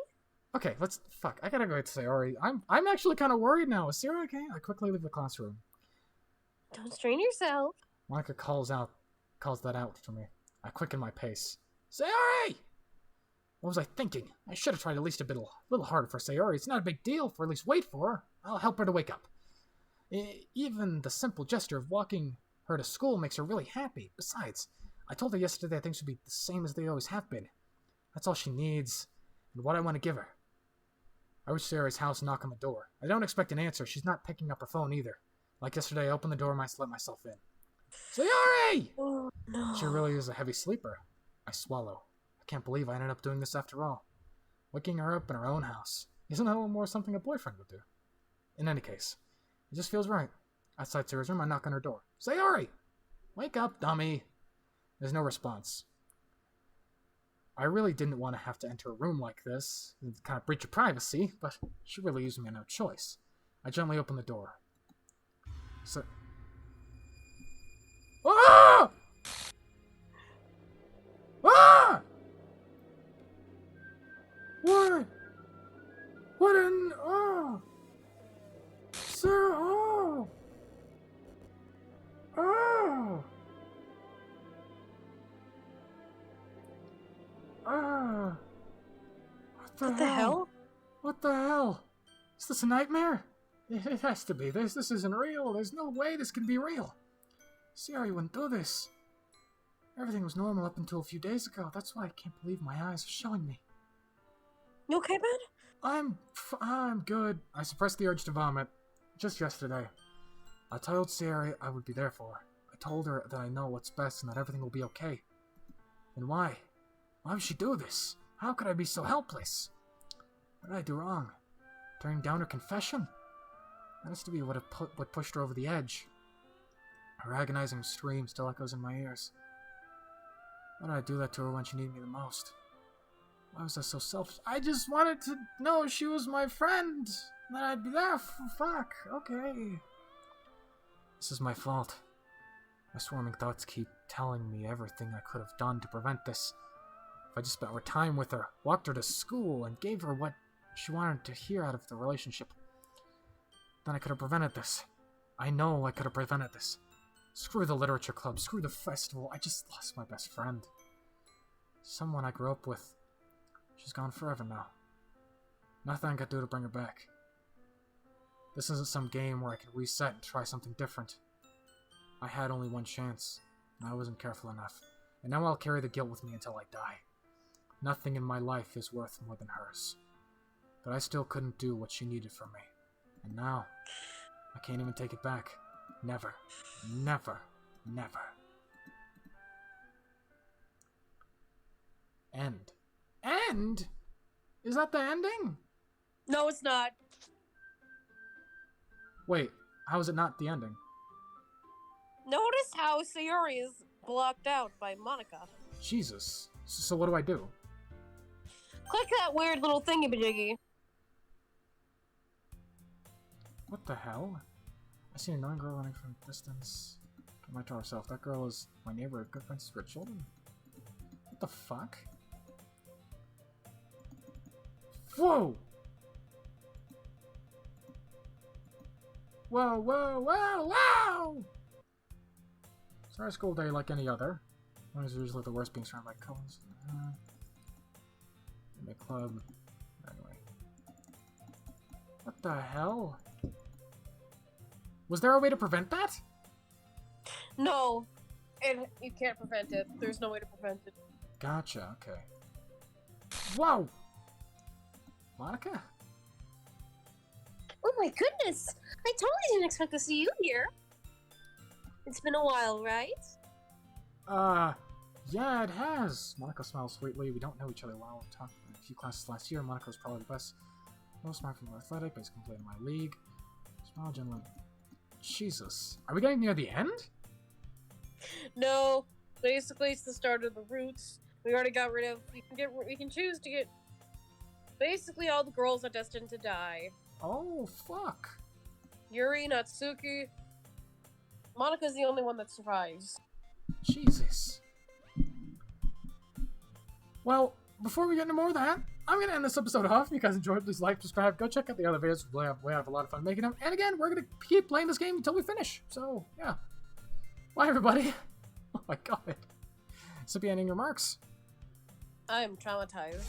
Okay, fuck, I gotta go get Sayori. I'm actually kind of worried now. Is Sayori okay? I quickly leave the classroom. Don't strain yourself. Monica calls that out to me. I quicken my pace. Sayori! What was I thinking? I should have tried at least a little harder for Sayori. It's not a big deal, for at least wait for her. I'll help her to wake up. Even the simple gesture of walking her to school makes her really happy. Besides, I told her yesterday that things would be the same as they always have been. That's all she needs, and what I want to give her. I reach Sayori's house and knock on the door. I don't expect an answer. She's not picking up her phone either. Like yesterday, I opened the door and I let myself in. Sayori! Oh, no. She really is a heavy sleeper. I swallow. I can't believe I ended up doing this after all. Waking her up in her own house. Isn't that a little more something a boyfriend would do? In any case, it just feels right. Outside Sayori's room, I knock on her door. Sayori! Wake up, dummy! There's no response. I really didn't want to have to enter a room like this. It's kind of breach of privacy, but she really leaves me no choice. I gently open the door. So... Ah! Ah! What? What an... Oh! Sir, oh! Oh! Ah! What the hell? What the hell? Is this a nightmare? It has to be. This isn't real. There's no way this can be real. Sayori wouldn't do this. Everything was normal up until a few days ago. That's why I can't believe my eyes are showing me. You okay, man? I'm good. I suppressed the urge to vomit just yesterday. I told Sayori I would be there for her. I told her that I know what's best and that everything will be okay. And why? Why would she do this? How could I be so helpless? What did I do wrong? Turning down her confession? That has to be what pushed her over the edge. Her agonizing scream still echoes in my ears. Why did I do that to her when she needed me the most? Why was I so selfish? I just wanted to know she was my friend. That I'd be there. Fuck. Okay. This is my fault. My swarming thoughts keep telling me everything I could have done to prevent this. If I just spent more time with her, walked her to school, and gave her what she wanted to hear out of the relationship, then I could have prevented this. I know I could have prevented this. Screw the literature club, screw the festival, I just lost my best friend. Someone I grew up with. She's gone forever now. Nothing I could do to bring her back. This isn't some game where I can reset and try something different. I had only one chance, and I wasn't careful enough. And now I'll carry the guilt with me until I die. Nothing in my life is worth more than hers. But I still couldn't do what she needed from me. And now, I can't even take it back. Never. Never. Never. End. End? Is that the ending? No, it's not. Wait, how is it not the ending? Notice how Sayori is blocked out by Monica. Jesus. So what do I do? Click that weird little thingy-majiggy. What the hell? I see a annoying girl running from a distance. Get my to herself. That girl is my neighbor, good friends with children. What the fuck? Whoa! Whoa, whoa, whoa, whoa! It's our school day like any other. One is usually the worst being surrounded by cones. In the club. Anyway. What the hell? Was there a way to prevent that? No. You can't prevent it. There's no way to prevent it. Gotcha, okay. Whoa! Monica? Oh my goodness! I totally didn't expect to see you here. It's been a while, right? Yeah, it has. Monica smiles sweetly. We don't know each other well. We talked in a few classes last year. Monica was probably the best. Most smart from athletic, basically played in my league. Smile, gentleman. Jesus. Are we getting near the end? No. Basically, it's the start of the roots. We already got rid of... We can choose to get... Basically, all the girls are destined to die. Oh, fuck. Yuri, Natsuki... Monica's the only one that survives. Jesus. Well, before we get into more of that, I'm going to end this episode off. If you guys enjoyed, please like, subscribe, go check out the other videos. We have a lot of fun making them. And again, we're going to keep playing this game until we finish. So, yeah. Bye, everybody. Oh my god. Sippy, ending remarks? I am traumatized.